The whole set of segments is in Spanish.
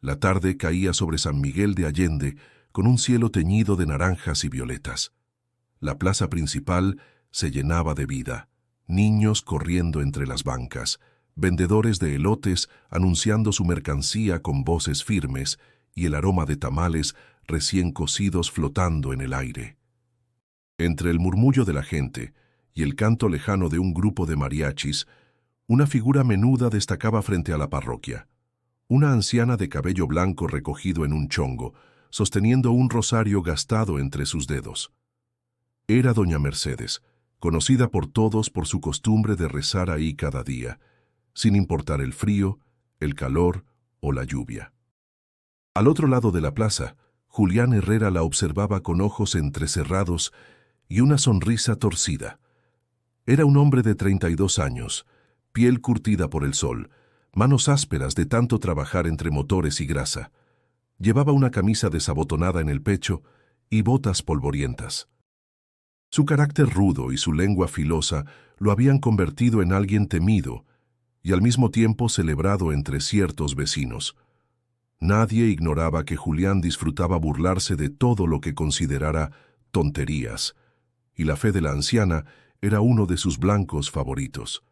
La tarde caía sobre San Miguel de Allende con un cielo teñido de naranjas y violetas. La plaza principal se llenaba de vida, niños corriendo entre las bancas, vendedores de elotes anunciando su mercancía con voces firmes y el aroma de tamales recién cocidos flotando en el aire. Entre el murmullo de la gente y el canto lejano de un grupo de mariachis, una figura menuda destacaba frente a la parroquia. Una anciana de cabello blanco recogido en un chongo, sosteniendo un rosario gastado entre sus dedos. Era doña Mercedes, conocida por todos por su costumbre de rezar ahí cada día, sin importar el frío, el calor o la lluvia. Al otro lado de la plaza, Julián Herrera la observaba con ojos entrecerrados y una sonrisa torcida. Era un hombre de 32 años, piel curtida por el sol, manos ásperas de tanto trabajar entre motores y grasa. Llevaba una camisa desabotonada en el pecho y botas polvorientas. Su carácter rudo y su lengua filosa lo habían convertido en alguien temido y al mismo tiempo celebrado entre ciertos vecinos. Nadie ignoraba que Julián disfrutaba burlarse de todo lo que considerara tonterías, y la fe de la anciana era uno de sus blancos favoritos.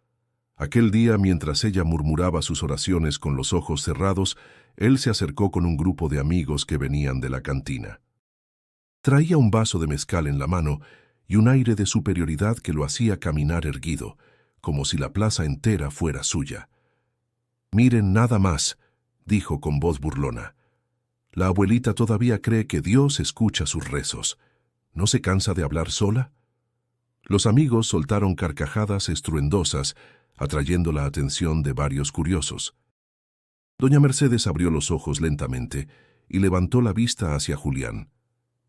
Aquel día, mientras ella murmuraba sus oraciones con los ojos cerrados, él se acercó con un grupo de amigos que venían de la cantina. Traía un vaso de mezcal en la mano y un aire de superioridad que lo hacía caminar erguido, como si la plaza entera fuera suya. «Miren nada más», dijo con voz burlona. «La abuelita todavía cree que Dios escucha sus rezos. ¿No se cansa de hablar sola?» Los amigos soltaron carcajadas estruendosas, atrayendo la atención de varios curiosos. Doña Mercedes abrió los ojos lentamente y levantó la vista hacia Julián.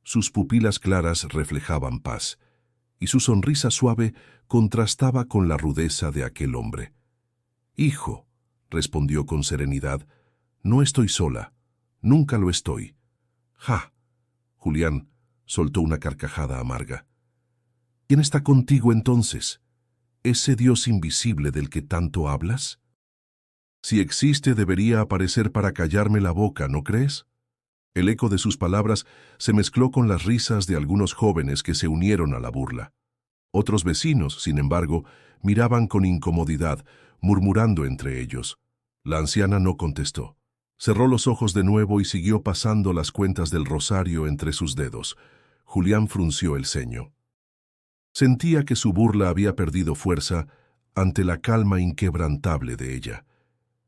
Sus pupilas claras reflejaban paz, y su sonrisa suave contrastaba con la rudeza de aquel hombre. «Hijo», respondió con serenidad, «no estoy sola. Nunca lo estoy». «Ja». Julián soltó una carcajada amarga. «¿Quién está contigo entonces? ¿Ese Dios invisible del que tanto hablas? Si existe, debería aparecer para callarme la boca, ¿no crees?» El eco de sus palabras se mezcló con las risas de algunos jóvenes que se unieron a la burla. Otros vecinos, sin embargo, miraban con incomodidad, murmurando entre ellos. La anciana no contestó. Cerró los ojos de nuevo y siguió pasando las cuentas del rosario entre sus dedos. Julián frunció el ceño. Sentía que su burla había perdido fuerza ante la calma inquebrantable de ella.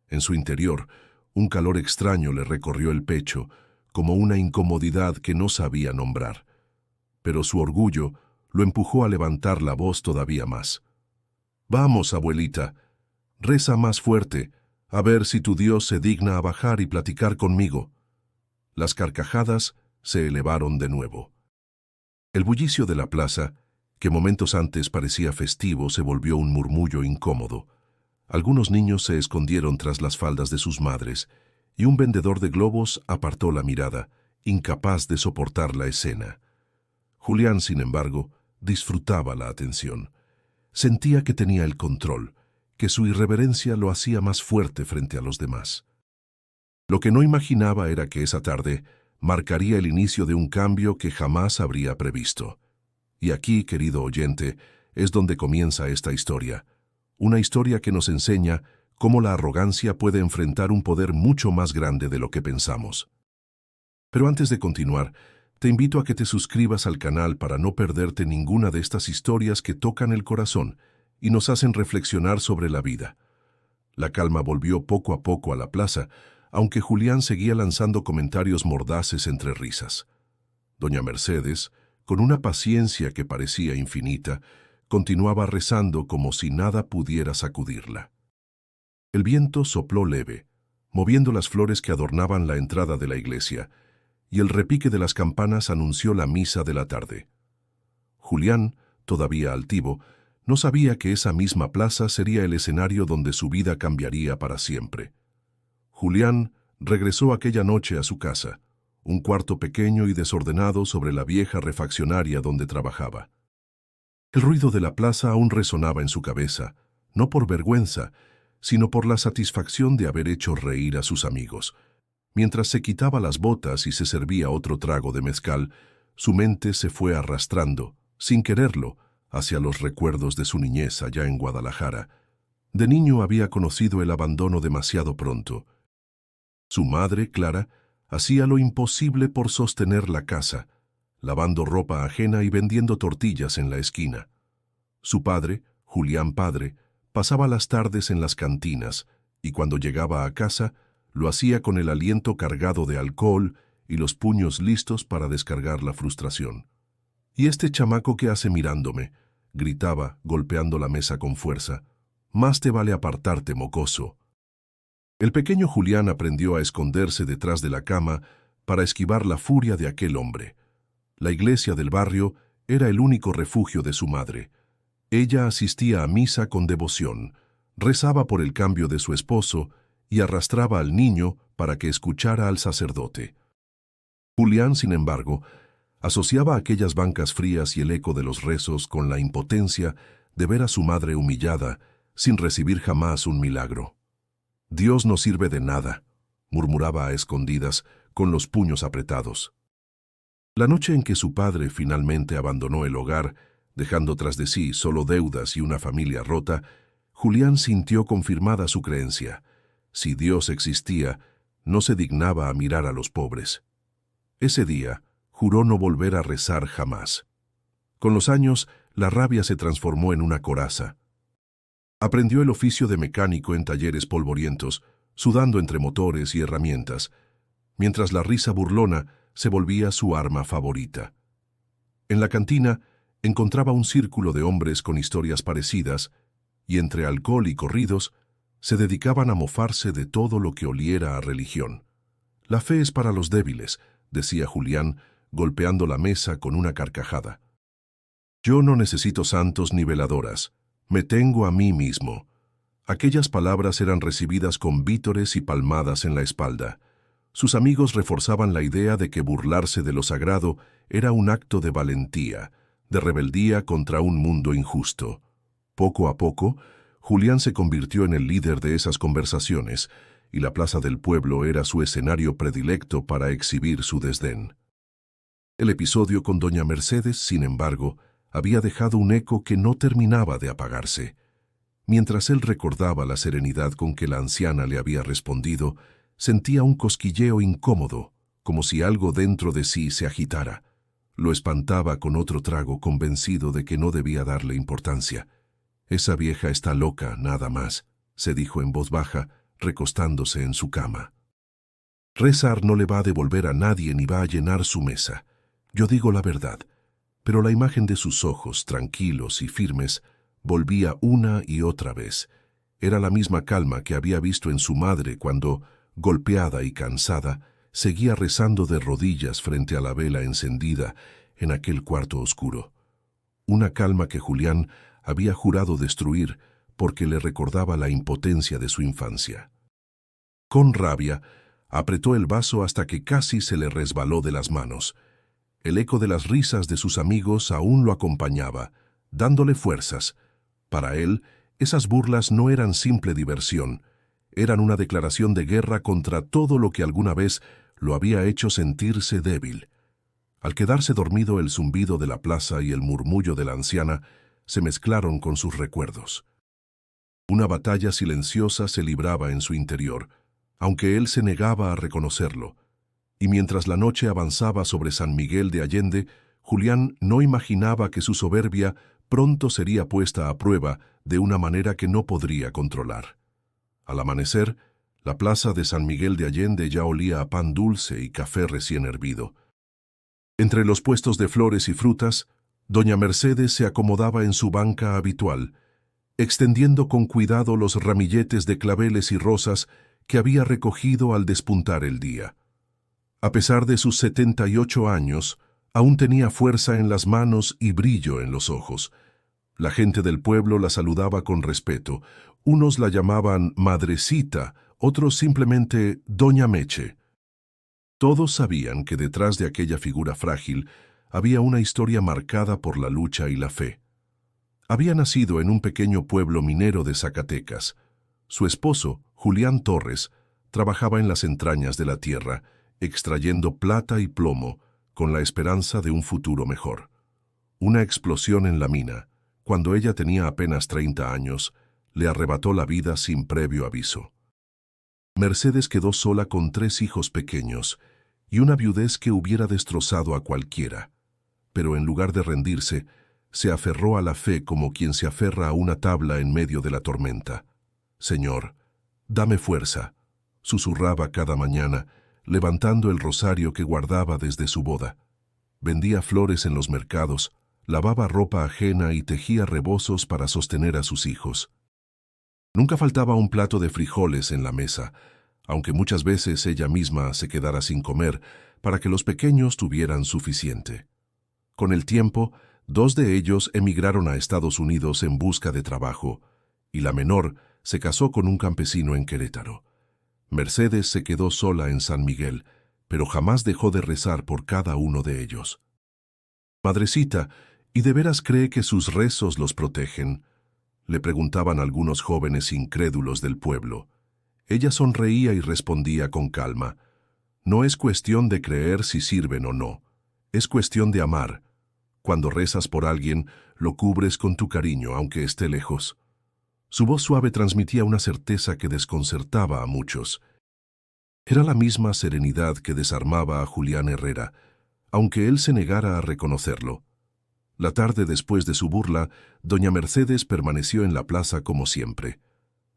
En su interior, un calor extraño le recorrió el pecho, como una incomodidad que no sabía nombrar. Pero su orgullo lo empujó a levantar la voz todavía más. «Vamos, abuelita, reza más fuerte, a ver si tu Dios se digna a bajar y platicar conmigo». Las carcajadas se elevaron de nuevo. El bullicio de la plaza, que momentos antes parecía festivo, se volvió un murmullo incómodo. Algunos niños se escondieron tras las faldas de sus madres, y un vendedor de globos apartó la mirada, incapaz de soportar la escena. Julián, sin embargo, disfrutaba la atención. Sentía que tenía el control, que su irreverencia lo hacía más fuerte frente a los demás. Lo que no imaginaba era que esa tarde marcaría el inicio de un cambio que jamás habría previsto. Y aquí, querido oyente, es donde comienza esta historia. Una historia que nos enseña cómo la arrogancia puede enfrentar un poder mucho más grande de lo que pensamos. Pero antes de continuar, te invito a que te suscribas al canal para no perderte ninguna de estas historias que tocan el corazón y nos hacen reflexionar sobre la vida. La calma volvió poco a poco a la plaza, aunque Julián seguía lanzando comentarios mordaces entre risas. Doña Mercedes, con una paciencia que parecía infinita, continuaba rezando como si nada pudiera sacudirla. El viento sopló leve, moviendo las flores que adornaban la entrada de la iglesia, y el repique de las campanas anunció la misa de la tarde. Julián, todavía altivo, no sabía que esa misma plaza sería el escenario donde su vida cambiaría para siempre. Julián regresó aquella noche a su casa, un cuarto pequeño y desordenado sobre la vieja refaccionaria donde trabajaba. El ruido de la plaza aún resonaba en su cabeza, no por vergüenza, sino por la satisfacción de haber hecho reír a sus amigos. Mientras se quitaba las botas y se servía otro trago de mezcal, su mente se fue arrastrando, sin quererlo, hacia los recuerdos de su niñez allá en Guadalajara. De niño había conocido el abandono demasiado pronto. Su madre, Clara, hacía lo imposible por sostener la casa, lavando ropa ajena y vendiendo tortillas en la esquina. Su padre, Julián padre, pasaba las tardes en las cantinas y cuando llegaba a casa lo hacía con el aliento cargado de alcohol y los puños listos para descargar la frustración. «¿Y este chamaco qué hace mirándome?», gritaba, golpeando la mesa con fuerza. «Más te vale apartarte, mocoso». El pequeño Julián aprendió a esconderse detrás de la cama para esquivar la furia de aquel hombre. La iglesia del barrio era el único refugio de su madre. Ella asistía a misa con devoción, rezaba por el cambio de su esposo y arrastraba al niño para que escuchara al sacerdote. Julián, sin embargo, asociaba aquellas bancas frías y el eco de los rezos con la impotencia de ver a su madre humillada sin recibir jamás un milagro. «Dios no sirve de nada», murmuraba a escondidas, con los puños apretados. La noche en que su padre finalmente abandonó el hogar, dejando tras de sí solo deudas y una familia rota, Julián sintió confirmada su creencia. Si Dios existía, no se dignaba a mirar a los pobres. Ese día, juró no volver a rezar jamás. Con los años, la rabia se transformó en una coraza. Aprendió el oficio de mecánico en talleres polvorientos, sudando entre motores y herramientas, mientras la risa burlona se volvía su arma favorita. En la cantina encontraba un círculo de hombres con historias parecidas, y entre alcohol y corridos se dedicaban a mofarse de todo lo que oliera a religión. «La fe es para los débiles», decía Julián, golpeando la mesa con una carcajada. «Yo no necesito santos ni veladoras. Me tengo a mí mismo». Aquellas palabras eran recibidas con vítores y palmadas en la espalda. Sus amigos reforzaban la idea de que burlarse de lo sagrado era un acto de valentía, de rebeldía contra un mundo injusto. Poco a poco, Julián se convirtió en el líder de esas conversaciones, y la plaza del pueblo era su escenario predilecto para exhibir su desdén. El episodio con doña Mercedes, sin embargo, había dejado un eco que no terminaba de apagarse. Mientras él recordaba la serenidad con que la anciana le había respondido, sentía un cosquilleo incómodo, como si algo dentro de sí se agitara. Lo espantaba con otro trago, convencido de que no debía darle importancia. «Esa vieja está loca, nada más», se dijo en voz baja, recostándose en su cama. «Rezar no le va a devolver a nadie ni va a llenar su mesa. Yo digo la verdad». Pero la imagen de sus ojos, tranquilos y firmes, volvía una y otra vez. Era la misma calma que había visto en su madre cuando, golpeada y cansada, seguía rezando de rodillas frente a la vela encendida en aquel cuarto oscuro. Una calma que Julián había jurado destruir porque le recordaba la impotencia de su infancia. Con rabia, apretó el vaso hasta que casi se le resbaló de las manos. El eco de las risas de sus amigos aún lo acompañaba, dándole fuerzas. Para él, esas burlas no eran simple diversión, eran una declaración de guerra contra todo lo que alguna vez lo había hecho sentirse débil. Al quedarse dormido, el zumbido de la plaza y el murmullo de la anciana se mezclaron con sus recuerdos. Una batalla silenciosa se libraba en su interior, aunque él se negaba a reconocerlo. Y mientras la noche avanzaba sobre San Miguel de Allende, Julián no imaginaba que su soberbia pronto sería puesta a prueba de una manera que no podría controlar. Al amanecer, la plaza de San Miguel de Allende ya olía a pan dulce y café recién hervido. Entre los puestos de flores y frutas, doña Mercedes se acomodaba en su banca habitual, extendiendo con cuidado los ramilletes de claveles y rosas que había recogido al despuntar el día. A pesar de sus 78 años, aún tenía fuerza en las manos y brillo en los ojos. La gente del pueblo la saludaba con respeto. Unos la llamaban Madrecita, otros simplemente Doña Meche. Todos sabían que detrás de aquella figura frágil había una historia marcada por la lucha y la fe. Había nacido en un pequeño pueblo minero de Zacatecas. Su esposo, Julián Torres, Trabajaba en las entrañas de la tierra, extrayendo plata y plomo, con la esperanza de un futuro mejor. Una explosión en la mina, cuando ella tenía apenas 30 años, le arrebató la vida sin previo aviso. Mercedes quedó sola con 3 hijos pequeños y una viudez que hubiera destrozado a cualquiera. Pero en lugar de rendirse, se aferró a la fe como quien se aferra a una tabla en medio de la tormenta. «Señor, dame fuerza», susurraba cada mañana, levantando el rosario que guardaba desde su boda. Vendía flores en los mercados, lavaba ropa ajena y tejía rebozos para sostener a sus hijos. Nunca faltaba un plato de frijoles en la mesa, aunque muchas veces ella misma se quedara sin comer para que los pequeños tuvieran suficiente. Con el tiempo, 2 de ellos emigraron a Estados Unidos en busca de trabajo, y la menor se casó con un campesino en Querétaro. Mercedes se quedó sola en San Miguel, pero jamás dejó de rezar por cada uno de ellos. «Madrecita, ¿y de veras cree que sus rezos los protegen?», le preguntaban algunos jóvenes incrédulos del pueblo. Ella sonreía y respondía con calma: «No es cuestión de creer si sirven o no, es cuestión de amar. Cuando rezas por alguien, lo cubres con tu cariño, aunque esté lejos». Su voz suave transmitía una certeza que desconcertaba a muchos. Era la misma serenidad que desarmaba a Julián Herrera, aunque él se negara a reconocerlo. La tarde después de su burla, doña Mercedes permaneció en la plaza como siempre.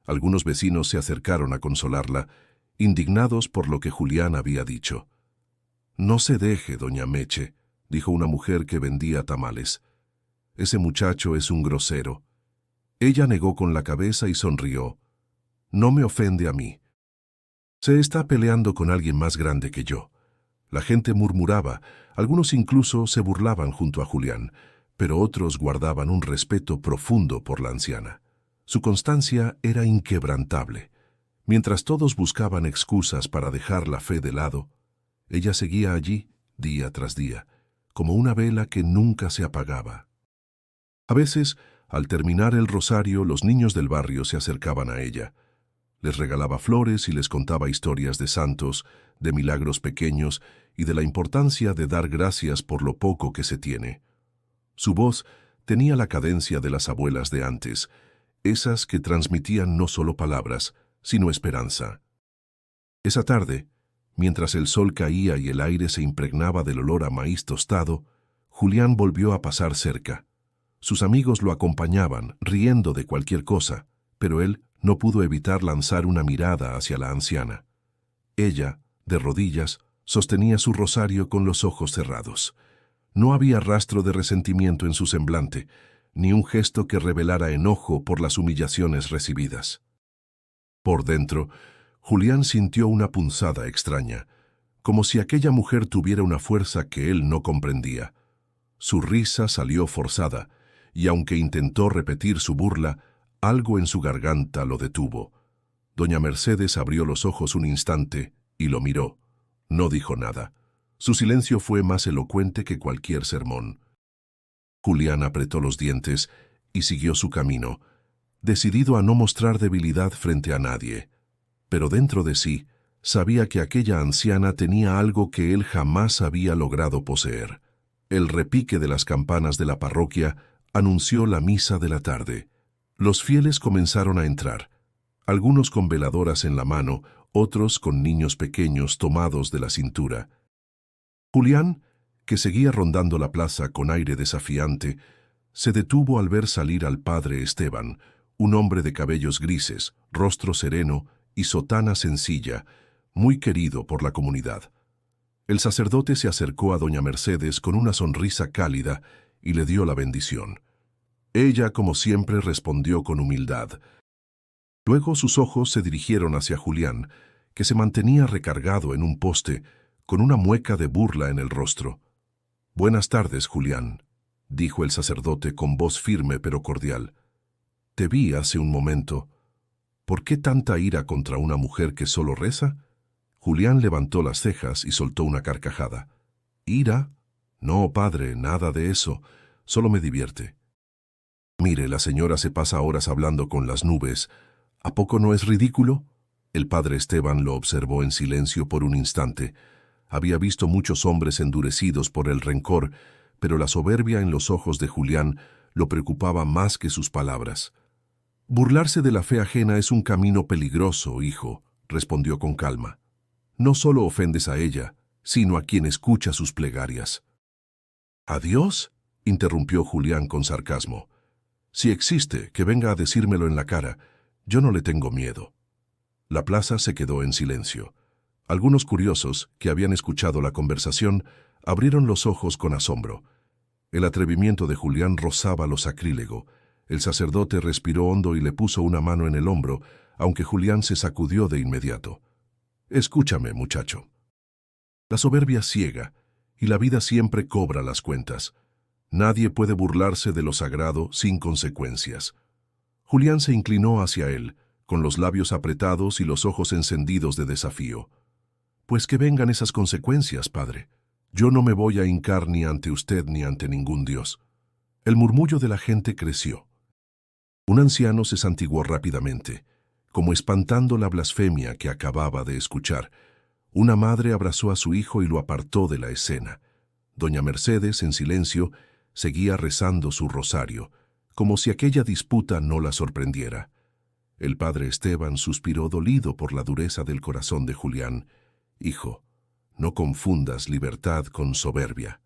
Algunos vecinos se acercaron a consolarla, indignados por lo que Julián había dicho. «No se deje, doña Meche», dijo una mujer que vendía tamales. «Ese muchacho es un grosero». Ella negó con la cabeza y sonrió. «No me ofende a mí. Se está peleando con alguien más grande que yo». La gente murmuraba, algunos incluso se burlaban junto a Julián, pero otros guardaban un respeto profundo por la anciana. Su constancia era inquebrantable. Mientras todos buscaban excusas para dejar la fe de lado, ella seguía allí, día tras día, como una vela que nunca se apagaba. A veces, al terminar el rosario, los niños del barrio se acercaban a ella. Les regalaba flores y les contaba historias de santos, de milagros pequeños y de la importancia de dar gracias por lo poco que se tiene. Su voz tenía la cadencia de las abuelas de antes, esas que transmitían no solo palabras, sino esperanza. Esa tarde, mientras el sol caía y el aire se impregnaba del olor a maíz tostado, Julián volvió a pasar cerca. Sus amigos lo acompañaban, riendo de cualquier cosa, pero él no pudo evitar lanzar una mirada hacia la anciana. Ella, de rodillas, sostenía su rosario con los ojos cerrados. No había rastro de resentimiento en su semblante, ni un gesto que revelara enojo por las humillaciones recibidas. Por dentro, Julián sintió una punzada extraña, como si aquella mujer tuviera una fuerza que él no comprendía. Su risa salió forzada, y aunque intentó repetir su burla, algo en su garganta lo detuvo. Doña Mercedes abrió los ojos un instante y lo miró. No dijo nada. Su silencio fue más elocuente que cualquier sermón. Julián apretó los dientes y siguió su camino, decidido a no mostrar debilidad frente a nadie. Pero dentro de sí, sabía que aquella anciana tenía algo que él jamás había logrado poseer. El repique de las campanas de la parroquia anunció la misa de la tarde. Los fieles comenzaron a entrar, algunos con veladoras en la mano, otros con niños pequeños tomados de la cintura. Julián, que seguía rondando la plaza con aire desafiante, se detuvo al ver salir al padre Esteban, un hombre de cabellos grises, rostro sereno y sotana sencilla, muy querido por la comunidad. El sacerdote se acercó a doña Mercedes con una sonrisa cálida y le dio la bendición. Ella, como siempre, respondió con humildad. Luego sus ojos se dirigieron hacia Julián, que se mantenía recargado en un poste, con una mueca de burla en el rostro. «Buenas tardes, Julián», dijo el sacerdote con voz firme pero cordial. «Te vi hace un momento. ¿Por qué tanta ira contra una mujer que solo reza?» Julián levantó las cejas y soltó una carcajada. «¿Ira? No, padre, nada de eso. Solo me divierte». «Mire, la señora se pasa horas hablando con las nubes. ¿A poco no es ridículo? El padre Esteban lo observó en silencio por un instante. Había visto muchos hombres endurecidos por el rencor, pero la soberbia en los ojos de Julián lo preocupaba más que sus palabras. «Burlarse de la fe ajena es un camino peligroso, hijo», respondió con calma. «No solo ofendes a ella, sino a quien escucha sus plegarias». «¿A Dios?», interrumpió Julián con sarcasmo. «Si existe, que venga a decírmelo en la cara. Yo no le tengo miedo». La plaza se quedó en silencio. Algunos curiosos, que habían escuchado la conversación, abrieron los ojos con asombro. El atrevimiento de Julián rozaba lo sacrílego. El sacerdote respiró hondo y le puso una mano en el hombro, aunque Julián se sacudió de inmediato. «Escúchame, muchacho. La soberbia ciega, y la vida siempre cobra las cuentas. Nadie puede burlarse de lo sagrado sin consecuencias». Julián se inclinó hacia él, con los labios apretados y los ojos encendidos de desafío. «Pues que vengan esas consecuencias, padre. Yo no me voy a hincar ni ante usted ni ante ningún dios». El murmullo de la gente creció. Un anciano se santiguó rápidamente, como espantando la blasfemia que acababa de escuchar. Una madre abrazó a su hijo y lo apartó de la escena. Doña Mercedes, en silencio, seguía rezando su rosario, como si aquella disputa no la sorprendiera. El padre Esteban suspiró dolido por la dureza del corazón de Julián. «Hijo, no confundas libertad con soberbia.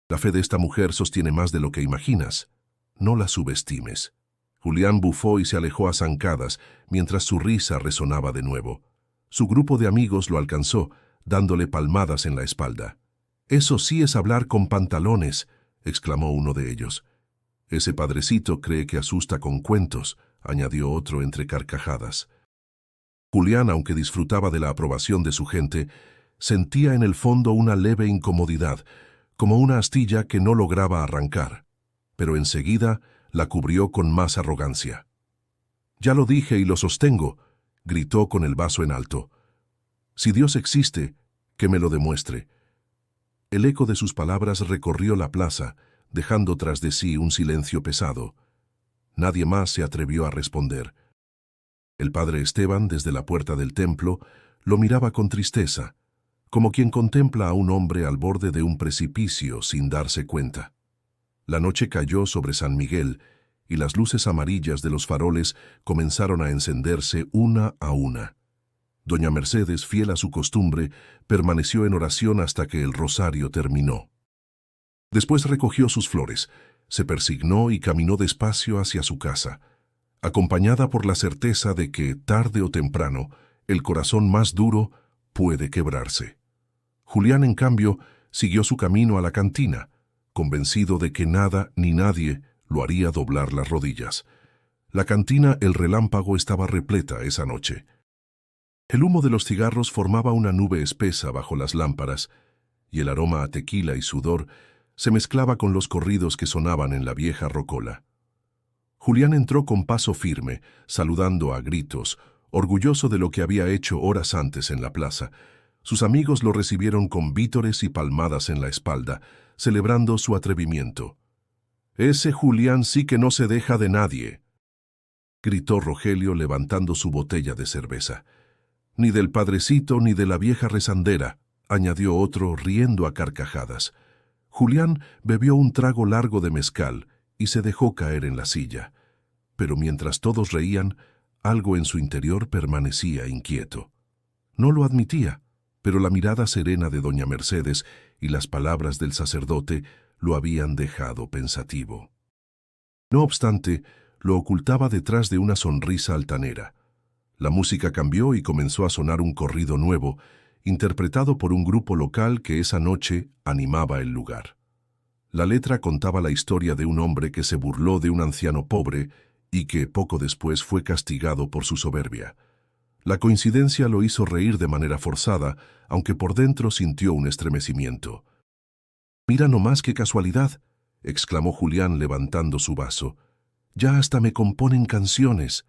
La fe de esta mujer sostiene más de lo que imaginas. No la subestimes». Julián bufó y se alejó a zancadas, mientras su risa resonaba de nuevo. Su grupo de amigos lo alcanzó, dándole palmadas en la espalda. «Eso sí es hablar con pantalones», exclamó uno de ellos. «Ese padrecito cree que asusta con cuentos», añadió otro entre carcajadas. Julián, aunque disfrutaba de la aprobación de su gente, sentía en el fondo una leve incomodidad, como una astilla que no lograba arrancar, pero enseguida la cubrió con más arrogancia. «Ya lo dije y lo sostengo», gritó con el vaso en alto. «Si Dios existe, que me lo demuestre». El eco de sus palabras recorrió la plaza, dejando tras de sí un silencio pesado. Nadie más se atrevió a responder. El padre Esteban, desde la puerta del templo, lo miraba con tristeza, como quien contempla a un hombre al borde de un precipicio sin darse cuenta. La noche cayó sobre San Miguel y las luces amarillas de los faroles comenzaron a encenderse una a una. Doña Mercedes, fiel a su costumbre, permaneció en oración hasta que el rosario terminó. Después recogió sus flores, se persignó y caminó despacio hacia su casa, acompañada por la certeza de que, tarde o temprano, el corazón más duro puede quebrarse. Julián, en cambio, siguió su camino a la cantina, convencido de que nada ni nadie lo haría doblar las rodillas. La cantina El Relámpago estaba repleta esa noche. El humo de los cigarros formaba una nube espesa bajo las lámparas, y el aroma a tequila y sudor se mezclaba con los corridos que sonaban en la vieja rocola. Julián entró con paso firme, saludando a gritos, orgulloso de lo que había hecho horas antes en la plaza. Sus amigos lo recibieron con vítores y palmadas en la espalda, celebrando su atrevimiento. «Ese Julián sí que no se deja de nadie», gritó Rogelio levantando su botella de cerveza. «Ni del padrecito ni de la vieja rezandera», añadió otro riendo a carcajadas. Julián bebió un trago largo de mezcal y se dejó caer en la silla. Pero mientras todos reían, algo en su interior permanecía inquieto. No lo admitía, pero la mirada serena de doña Mercedes y las palabras del sacerdote lo habían dejado pensativo. No obstante, lo ocultaba detrás de una sonrisa altanera. La música cambió y comenzó a sonar un corrido nuevo, interpretado por un grupo local que esa noche animaba el lugar. La letra contaba la historia de un hombre que se burló de un anciano pobre y que poco después fue castigado por su soberbia. La coincidencia lo hizo reír de manera forzada, aunque por dentro sintió un estremecimiento. «Mira nomás qué casualidad», exclamó Julián levantando su vaso. «Ya hasta me componen canciones».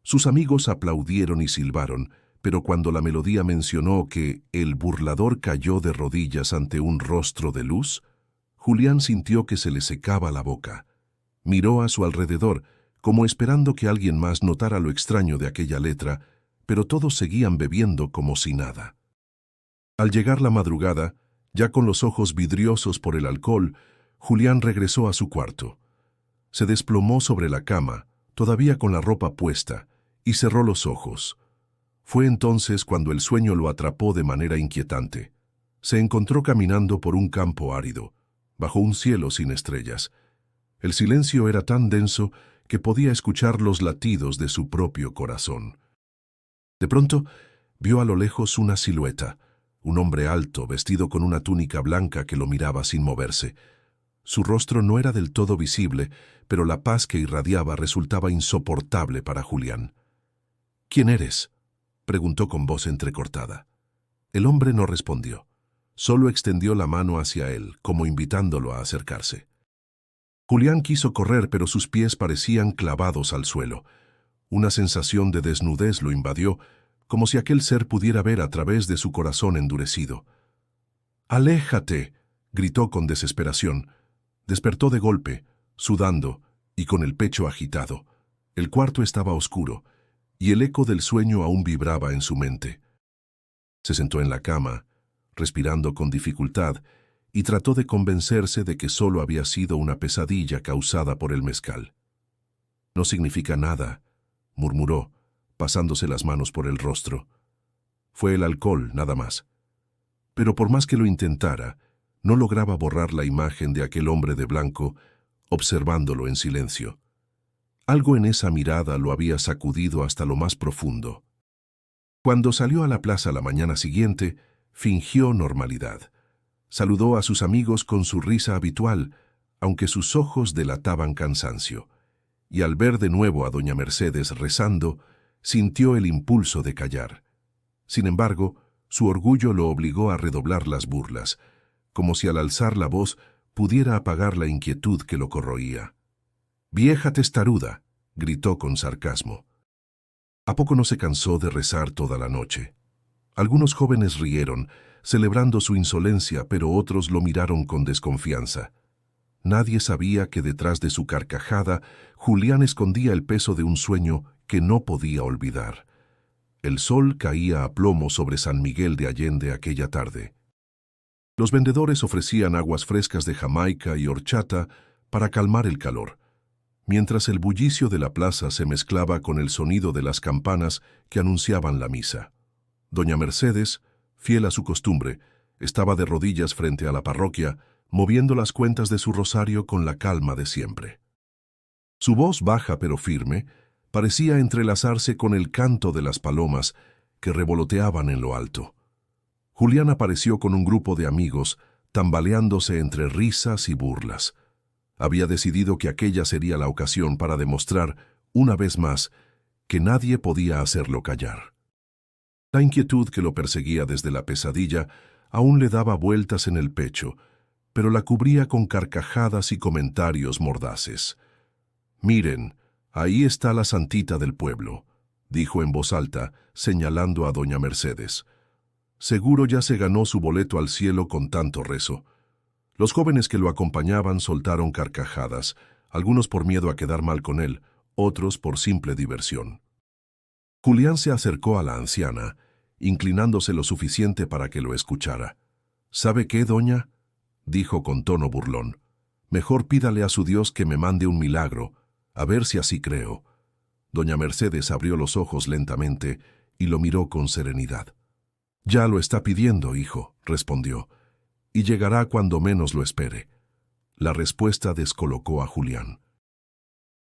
Sus amigos aplaudieron y silbaron, pero cuando la melodía mencionó que el burlador cayó de rodillas ante un rostro de luz, Julián sintió que se le secaba la boca. Miró a su alrededor, como esperando que alguien más notara lo extraño de aquella letra, pero todos seguían bebiendo como si nada. Al llegar la madrugada, ya con los ojos vidriosos por el alcohol, Julián regresó a su cuarto. Se desplomó sobre la cama, todavía con la ropa puesta, y cerró los ojos. Fue entonces cuando el sueño lo atrapó de manera inquietante. Se encontró caminando por un campo árido, bajo un cielo sin estrellas. El silencio era tan denso que podía escuchar los latidos de su propio corazón. De pronto, vio a lo lejos una silueta, un hombre alto, vestido con una túnica blanca que lo miraba sin moverse. Su rostro no era del todo visible, pero la paz que irradiaba resultaba insoportable para Julián. «¿Quién eres?», preguntó con voz entrecortada. El hombre no respondió. Solo extendió la mano hacia él, como invitándolo a acercarse. Julián quiso correr, pero sus pies parecían clavados al suelo. Una sensación de desnudez lo invadió, como si aquel ser pudiera ver a través de su corazón endurecido. «¡Aléjate!», gritó con desesperación. Despertó de golpe, sudando y con el pecho agitado. El cuarto estaba oscuro, y el eco del sueño aún vibraba en su mente. Se sentó en la cama, respirando con dificultad, y trató de convencerse de que solo había sido una pesadilla causada por el mezcal. «No significa nada», murmuró, pasándose las manos por el rostro. Fue el alcohol, nada más. Pero por más que lo intentara, no lograba borrar la imagen de aquel hombre de blanco, observándolo en silencio. Algo en esa mirada lo había sacudido hasta lo más profundo. Cuando salió a la plaza la mañana siguiente, fingió normalidad. Saludó a sus amigos con su risa habitual, aunque sus ojos delataban cansancio. Y al ver de nuevo a doña Mercedes rezando, sintió el impulso de callar. Sin embargo, su orgullo lo obligó a redoblar las burlas, como si al alzar la voz pudiera apagar la inquietud que lo corroía. «¡Vieja testaruda!», gritó con sarcasmo. ¿A poco no se cansó de rezar toda la noche? Algunos jóvenes rieron, celebrando su insolencia, pero otros lo miraron con desconfianza. Nadie sabía que detrás de su carcajada, Julián escondía el peso de un sueño que no podía olvidar. El sol caía a plomo sobre San Miguel de Allende aquella tarde. Los vendedores ofrecían aguas frescas de Jamaica y horchata para calmar el calor, mientras el bullicio de la plaza se mezclaba con el sonido de las campanas que anunciaban la misa. Doña Mercedes, fiel a su costumbre, estaba de rodillas frente a la parroquia, moviendo las cuentas de su rosario con la calma de siempre. Su voz baja pero firme parecía entrelazarse con el canto de las palomas que revoloteaban en lo alto. Julián apareció con un grupo de amigos, tambaleándose entre risas y burlas. Había decidido que aquella sería la ocasión para demostrar, una vez más, que nadie podía hacerlo callar. La inquietud que lo perseguía desde la pesadilla aún le daba vueltas en el pecho, pero la cubría con carcajadas y comentarios mordaces. «Miren, ahí está la santita del pueblo», dijo en voz alta, señalando a doña Mercedes. «Seguro ya se ganó su boleto al cielo con tanto rezo». Los jóvenes que lo acompañaban soltaron carcajadas, algunos por miedo a quedar mal con él, otros por simple diversión. Julián se acercó a la anciana, inclinándose lo suficiente para que lo escuchara. «¿Sabe qué, doña?», dijo con tono burlón. «Mejor pídale a su Dios que me mande un milagro, a ver si así creo». Doña Mercedes abrió los ojos lentamente y lo miró con serenidad. «Ya lo está pidiendo, hijo», respondió, «y llegará cuando menos lo espere». La respuesta descolocó a Julián.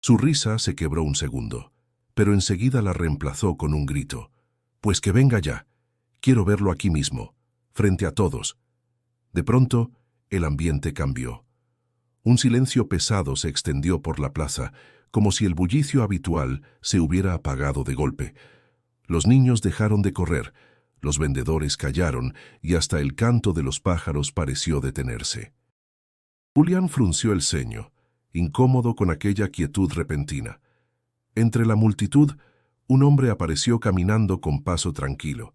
Su risa se quebró un segundo, pero enseguida la reemplazó con un grito. «Pues que venga ya. Quiero verlo aquí mismo, frente a todos». De pronto, el ambiente cambió. Un silencio pesado se extendió por la plaza, como si el bullicio habitual se hubiera apagado de golpe. Los niños dejaron de correr, los vendedores callaron y hasta el canto de los pájaros pareció detenerse. Julián frunció el ceño, incómodo con aquella quietud repentina. Entre la multitud, un hombre apareció caminando con paso tranquilo.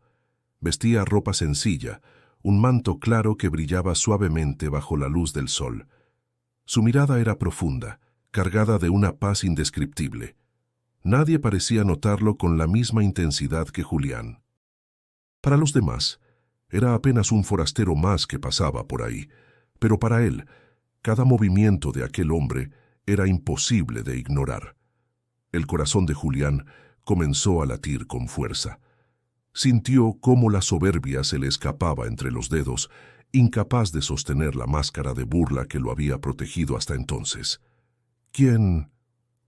Vestía ropa sencilla, un manto claro que brillaba suavemente bajo la luz del sol. Su mirada era profunda, cargada de una paz indescriptible. Nadie parecía notarlo con la misma intensidad que Julián. Para los demás, era apenas un forastero más que pasaba por ahí, pero para él, cada movimiento de aquel hombre era imposible de ignorar. El corazón de Julián comenzó a latir con fuerza. Sintió cómo la soberbia se le escapaba entre los dedos, incapaz de sostener la máscara de burla que lo había protegido hasta entonces. ¿Quién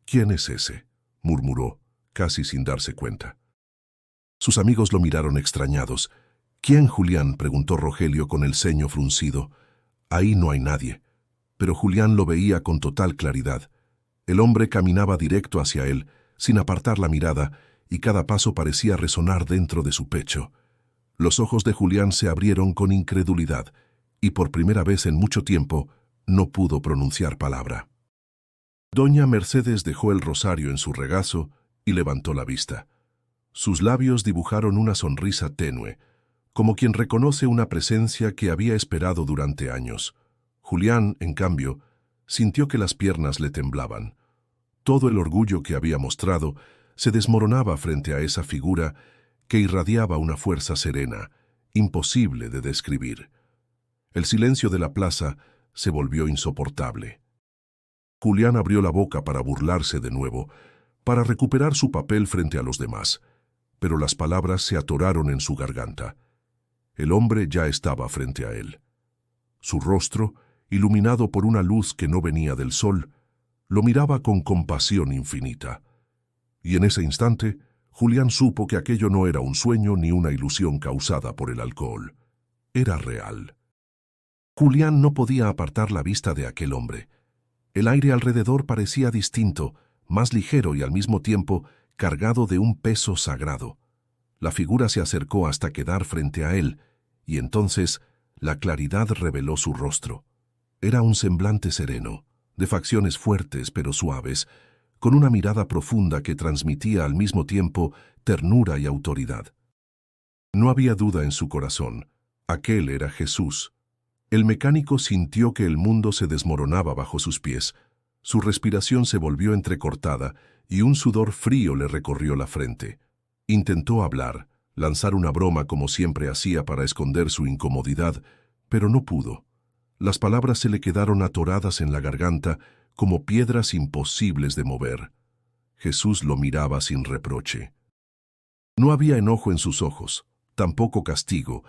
es ese?, murmuró, casi sin darse cuenta. Sus amigos lo miraron extrañados. ¿Quién, Julián?, preguntó Rogelio con el ceño fruncido. Ahí no hay nadie. Pero Julián lo veía con total claridad. El hombre caminaba directo hacia él, sin apartar la mirada, y cada paso parecía resonar dentro de su pecho. Los ojos de Julián se abrieron con incredulidad, y por primera vez en mucho tiempo no pudo pronunciar palabra. Doña Mercedes dejó el rosario en su regazo y levantó la vista. Sus labios dibujaron una sonrisa tenue, como quien reconoce una presencia que había esperado durante años. Julián, en cambio, sintió que las piernas le temblaban. Todo el orgullo que había mostrado se desmoronaba frente a esa figura que irradiaba una fuerza serena, imposible de describir. El silencio de la plaza se volvió insoportable. Julián abrió la boca para burlarse de nuevo, para recuperar su papel frente a los demás, pero las palabras se atoraron en su garganta. El hombre ya estaba frente a él. Su rostro, iluminado por una luz que no venía del sol, lo miraba con compasión infinita. Y en ese instante, Julián supo que aquello no era un sueño ni una ilusión causada por el alcohol. Era real. Julián no podía apartar la vista de aquel hombre. El aire alrededor parecía distinto, más ligero y al mismo tiempo cargado de un peso sagrado. La figura se acercó hasta quedar frente a él, y entonces la claridad reveló su rostro. Era un semblante sereno, de facciones fuertes pero suaves, con una mirada profunda que transmitía al mismo tiempo ternura y autoridad. No había duda en su corazón. Aquel era Jesús. El mecánico sintió que el mundo se desmoronaba bajo sus pies. Su respiración se volvió entrecortada y un sudor frío le recorrió la frente. Intentó hablar, lanzar una broma como siempre hacía para esconder su incomodidad, pero no pudo. Las palabras se le quedaron atoradas en la garganta como piedras imposibles de mover. Jesús lo miraba sin reproche. No había enojo en sus ojos, tampoco castigo,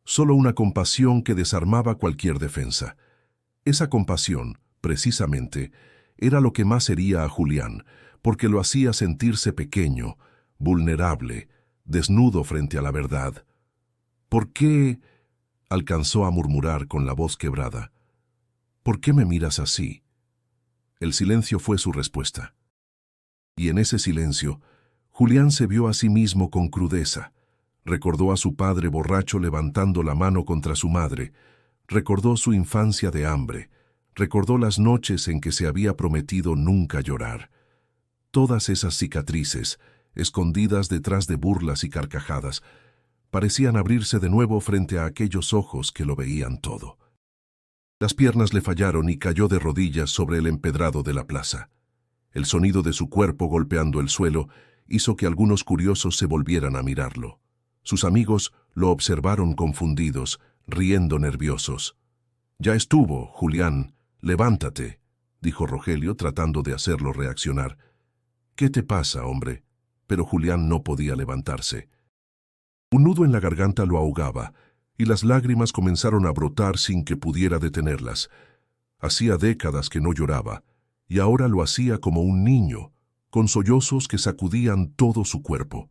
solo una compasión que desarmaba cualquier defensa. Esa compasión, precisamente, era lo que más hería a Julián, porque lo hacía sentirse pequeño, vulnerable, desnudo frente a la verdad. ¿Por qué? Alcanzó a murmurar con la voz quebrada. ¿Por qué me miras así? El silencio fue su respuesta. Y en ese silencio, Julián se vio a sí mismo con crudeza. Recordó a su padre borracho levantando la mano contra su madre. Recordó su infancia de hambre. Recordó las noches en que se había prometido nunca llorar. Todas esas cicatrices, escondidas detrás de burlas y carcajadas, parecían abrirse de nuevo frente a aquellos ojos que lo veían todo. Las piernas le fallaron y cayó de rodillas sobre el empedrado de la plaza. El sonido de su cuerpo golpeando el suelo hizo que algunos curiosos se volvieran a mirarlo. Sus amigos lo observaron confundidos, riendo nerviosos. «Ya estuvo, Julián, levántate», dijo Rogelio tratando de hacerlo reaccionar. «¿Qué te pasa, hombre?» Pero Julián no podía levantarse. Un nudo en la garganta lo ahogaba, y las lágrimas comenzaron a brotar sin que pudiera detenerlas. Hacía décadas que no lloraba, y ahora lo hacía como un niño, con sollozos que sacudían todo su cuerpo.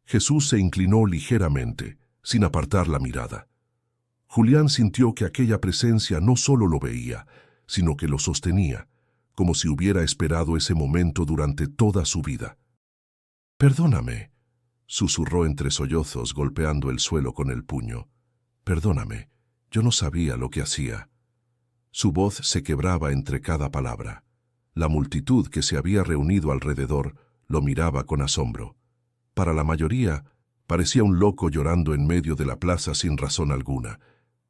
Jesús se inclinó ligeramente, sin apartar la mirada. Julián sintió que aquella presencia no solo lo veía, sino que lo sostenía, como si hubiera esperado ese momento durante toda su vida. «Perdóname», susurró entre sollozos golpeando el suelo con el puño. «Perdóname, yo no sabía lo que hacía». Su voz se quebraba entre cada palabra. La multitud que se había reunido alrededor lo miraba con asombro. Para la mayoría, parecía un loco llorando en medio de la plaza sin razón alguna.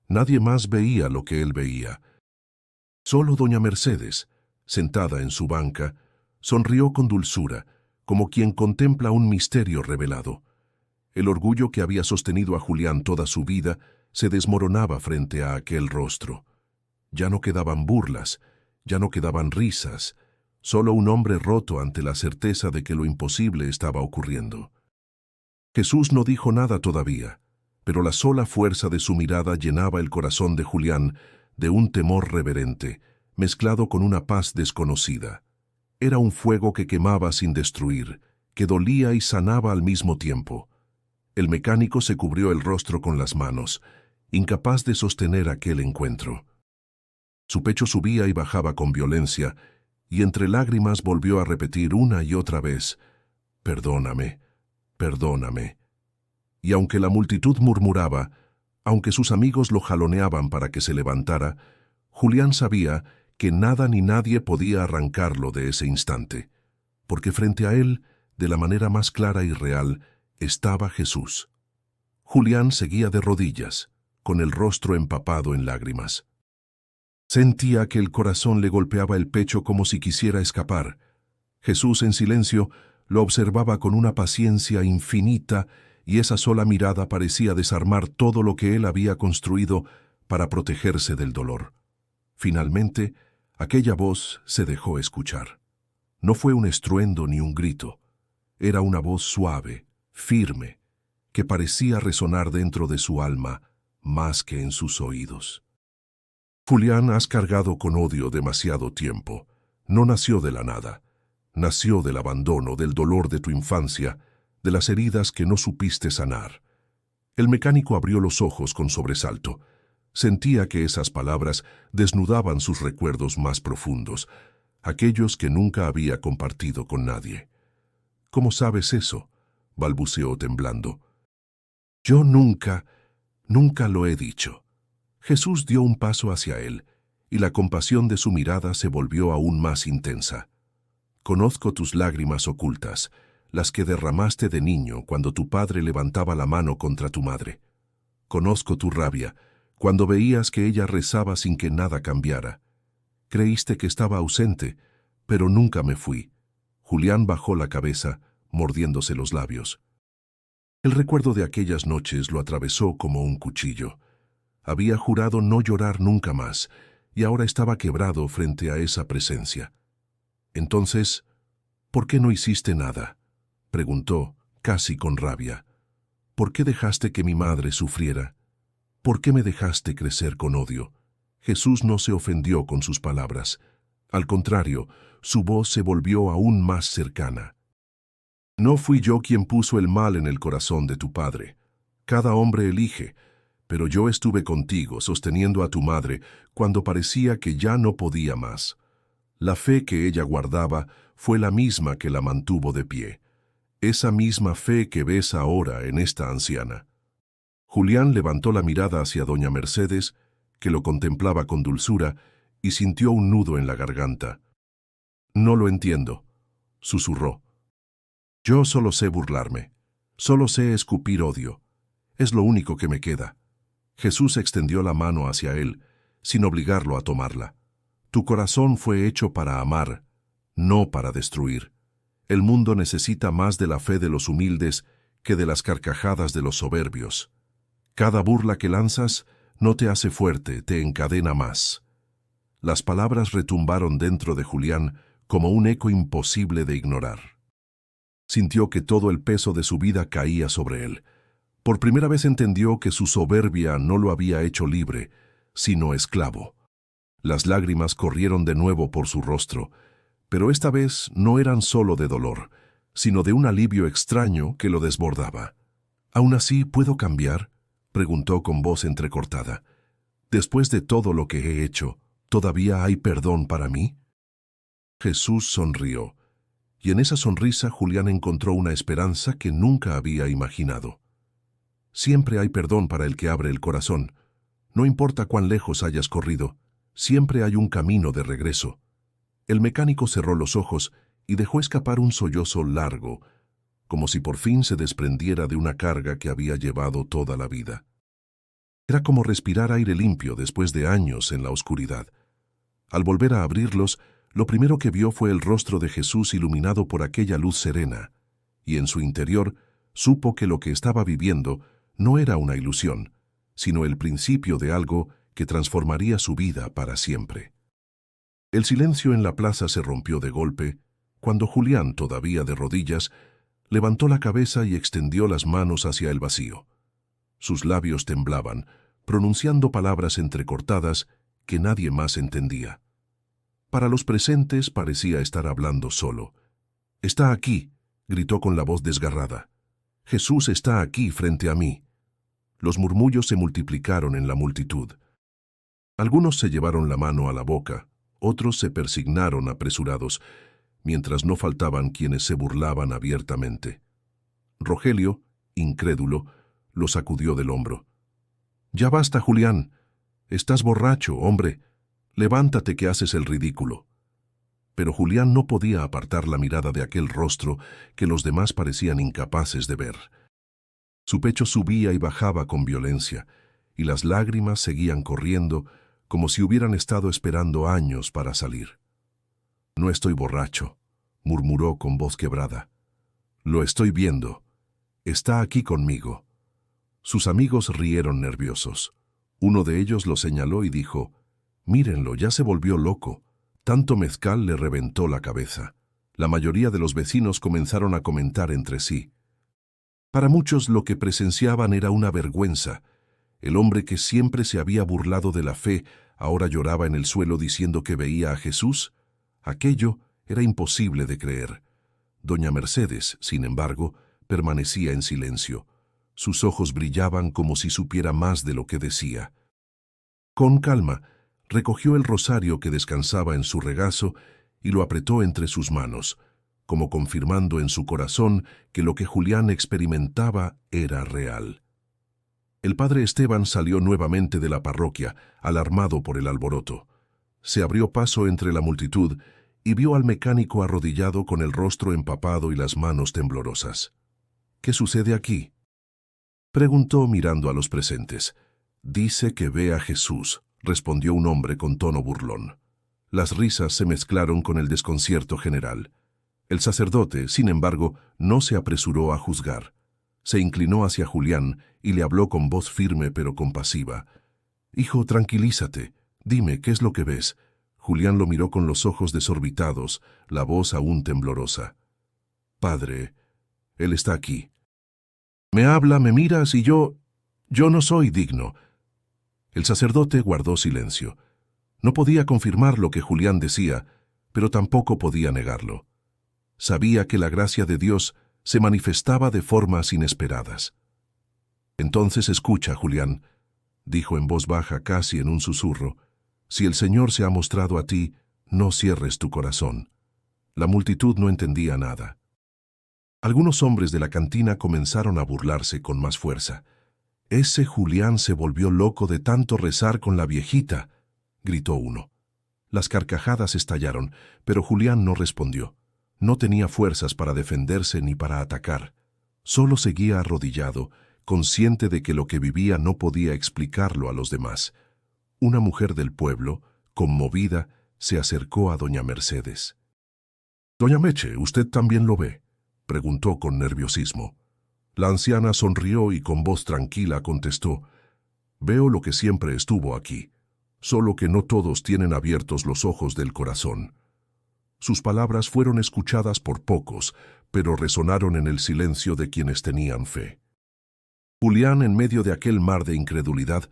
Nadie más veía lo que él veía. Solo doña Mercedes, sentada en su banca, sonrió con dulzura, como quien contempla un misterio revelado. El orgullo que había sostenido a Julián toda su vida se desmoronaba frente a aquel rostro. Ya no quedaban burlas, ya no quedaban risas, solo un hombre roto ante la certeza de que lo imposible estaba ocurriendo. Jesús no dijo nada todavía, pero la sola fuerza de su mirada llenaba el corazón de Julián de un temor reverente, mezclado con una paz desconocida. Era un fuego que quemaba sin destruir, que dolía y sanaba al mismo tiempo. El mecánico se cubrió el rostro con las manos, incapaz de sostener aquel encuentro. Su pecho subía y bajaba con violencia, y entre lágrimas volvió a repetir una y otra vez: «Perdóname, perdóname». Y aunque la multitud murmuraba, aunque sus amigos lo jaloneaban para que se levantara, Julián sabía que nada ni nadie podía arrancarlo de ese instante, porque frente a él, de la manera más clara y real, estaba Jesús. Julián seguía de rodillas, con el rostro empapado en lágrimas. Sentía que el corazón le golpeaba el pecho como si quisiera escapar. Jesús, en silencio, lo observaba con una paciencia infinita, y esa sola mirada parecía desarmar todo lo que él había construido para protegerse del dolor. Finalmente, aquella voz se dejó escuchar. No fue un estruendo ni un grito. Era una voz suave, firme, que parecía resonar dentro de su alma más que en sus oídos. Julián, has cargado con odio demasiado tiempo. No nació de la nada. Nació del abandono, del dolor de tu infancia, de las heridas que no supiste sanar. El mecánico abrió los ojos con sobresalto. Sentía que esas palabras desnudaban sus recuerdos más profundos, aquellos que nunca había compartido con nadie. «¿Cómo sabes eso?», balbuceó temblando. «Yo nunca lo he dicho». Jesús dio un paso hacia él, y la compasión de su mirada se volvió aún más intensa. «Conozco tus lágrimas ocultas, las que derramaste de niño cuando tu padre levantaba la mano contra tu madre. Conozco tu rabia, cuando veías que ella rezaba sin que nada cambiara. Creíste que estaba ausente, pero nunca me fui». Julián bajó la cabeza, mordiéndose los labios. El recuerdo de aquellas noches lo atravesó como un cuchillo. Había jurado no llorar nunca más, y ahora estaba quebrado frente a esa presencia. «Entonces, ¿por qué no hiciste nada?», preguntó, casi con rabia. «¿Por qué dejaste que mi madre sufriera? ¿Por qué me dejaste crecer con odio?». Jesús no se ofendió con sus palabras. Al contrario, su voz se volvió aún más cercana. «No fui yo quien puso el mal en el corazón de tu padre. Cada hombre elige, pero yo estuve contigo sosteniendo a tu madre cuando parecía que ya no podía más. La fe que ella guardaba fue la misma que la mantuvo de pie. Esa misma fe que ves ahora en esta anciana». Julián levantó la mirada hacia doña Mercedes, que lo contemplaba con dulzura, y sintió un nudo en la garganta. «No lo entiendo», susurró. «Yo solo sé burlarme, solo sé escupir odio. Es lo único que me queda». Jesús extendió la mano hacia él, sin obligarlo a tomarla. «Tu corazón fue hecho para amar, no para destruir. El mundo necesita más de la fe de los humildes que de las carcajadas de los soberbios. Cada burla que lanzas no te hace fuerte, te encadena más». Las palabras retumbaron dentro de Julián como un eco imposible de ignorar. Sintió que todo el peso de su vida caía sobre él. Por primera vez entendió que su soberbia no lo había hecho libre, sino esclavo. Las lágrimas corrieron de nuevo por su rostro, pero esta vez no eran solo de dolor, sino de un alivio extraño que lo desbordaba. «¿Aún así puedo cambiar?», preguntó con voz entrecortada. «Después de todo lo que he hecho, ¿todavía hay perdón para mí?». Jesús sonrió, y en esa sonrisa Julián encontró una esperanza que nunca había imaginado. «Siempre hay perdón para el que abre el corazón. No importa cuán lejos hayas corrido, siempre hay un camino de regreso». El mecánico cerró los ojos y dejó escapar un sollozo largo, como si por fin se desprendiera de una carga que había llevado toda la vida. Era como respirar aire limpio después de años en la oscuridad. Al volver a abrirlos, Lo primero que vio fue el rostro de Jesús iluminado por aquella luz serena, y en su interior supo que lo que estaba viviendo no era una ilusión, sino el principio de algo que transformaría su vida para siempre. El silencio en la plaza se rompió de golpe, cuando Julián, todavía de rodillas, levantó la cabeza y extendió las manos hacia el vacío. Sus labios temblaban, pronunciando palabras entrecortadas que nadie más entendía. Para los presentes parecía estar hablando solo. «Está aquí», gritó con la voz desgarrada. «Jesús está aquí frente a mí». Los murmullos se multiplicaron en la multitud. Algunos se llevaron la mano a la boca, otros se persignaron apresurados, mientras no faltaban quienes se burlaban abiertamente. Rogelio, incrédulo, lo sacudió del hombro. «Ya basta, Julián. Estás borracho, hombre. Levántate que haces el ridículo». Pero Julián no podía apartar la mirada de aquel rostro que los demás parecían incapaces de ver. Su pecho subía y bajaba con violencia, y las lágrimas seguían corriendo como si hubieran estado esperando años para salir. «No estoy borracho», murmuró con voz quebrada. «Lo estoy viendo. Está aquí conmigo». Sus amigos rieron nerviosos. Uno de ellos lo señaló y dijo: «Mírenlo, ya se volvió loco. Tanto mezcal le reventó la cabeza». La mayoría de los vecinos comenzaron a comentar entre sí. Para muchos lo que presenciaban era una vergüenza. El hombre que siempre se había burlado de la fe ahora lloraba en el suelo diciendo que veía a Jesús. Aquello era imposible de creer. Doña Mercedes, sin embargo, permanecía en silencio. Sus ojos brillaban como si supiera más de lo que decía. Con calma, recogió el rosario que descansaba en su regazo y lo apretó entre sus manos, como confirmando en su corazón que lo que Julián experimentaba era real. El padre Esteban salió nuevamente de la parroquia, alarmado por el alboroto. Se abrió paso entre la multitud y vio al mecánico arrodillado con el rostro empapado y las manos temblorosas. «¿Qué sucede aquí?», preguntó mirando a los presentes. «Dice que ve a Jesús», respondió un hombre con tono burlón. Las risas se mezclaron con el desconcierto general. El sacerdote, sin embargo, no se apresuró a juzgar. Se inclinó hacia Julián y le habló con voz firme pero compasiva. «Hijo, tranquilízate. Dime, ¿qué es lo que ves?». Julián lo miró con los ojos desorbitados, la voz aún temblorosa. «Padre, él está aquí. Me habla, me miras y yo no soy digno». El sacerdote guardó silencio. No podía confirmar lo que Julián decía, pero tampoco podía negarlo. Sabía que la gracia de Dios se manifestaba de formas inesperadas. «Entonces escucha, Julián», dijo en voz baja, casi en un susurro. «Si el Señor se ha mostrado a ti, no cierres tu corazón». La multitud no entendía nada. Algunos hombres de la cantina comenzaron a burlarse con más fuerza. «Ese Julián se volvió loco de tanto rezar con la viejita», gritó uno. Las carcajadas estallaron, pero Julián no respondió. No tenía fuerzas para defenderse ni para atacar. Solo seguía arrodillado, consciente de que lo que vivía no podía explicarlo a los demás. Una mujer del pueblo, conmovida, se acercó a doña Mercedes. «Doña Meche, ¿usted también lo ve?», preguntó con nerviosismo. La anciana sonrió y con voz tranquila contestó: «Veo lo que siempre estuvo aquí, solo que no todos tienen abiertos los ojos del corazón». Sus palabras fueron escuchadas por pocos, pero resonaron en el silencio de quienes tenían fe. Julián, en medio de aquel mar de incredulidad,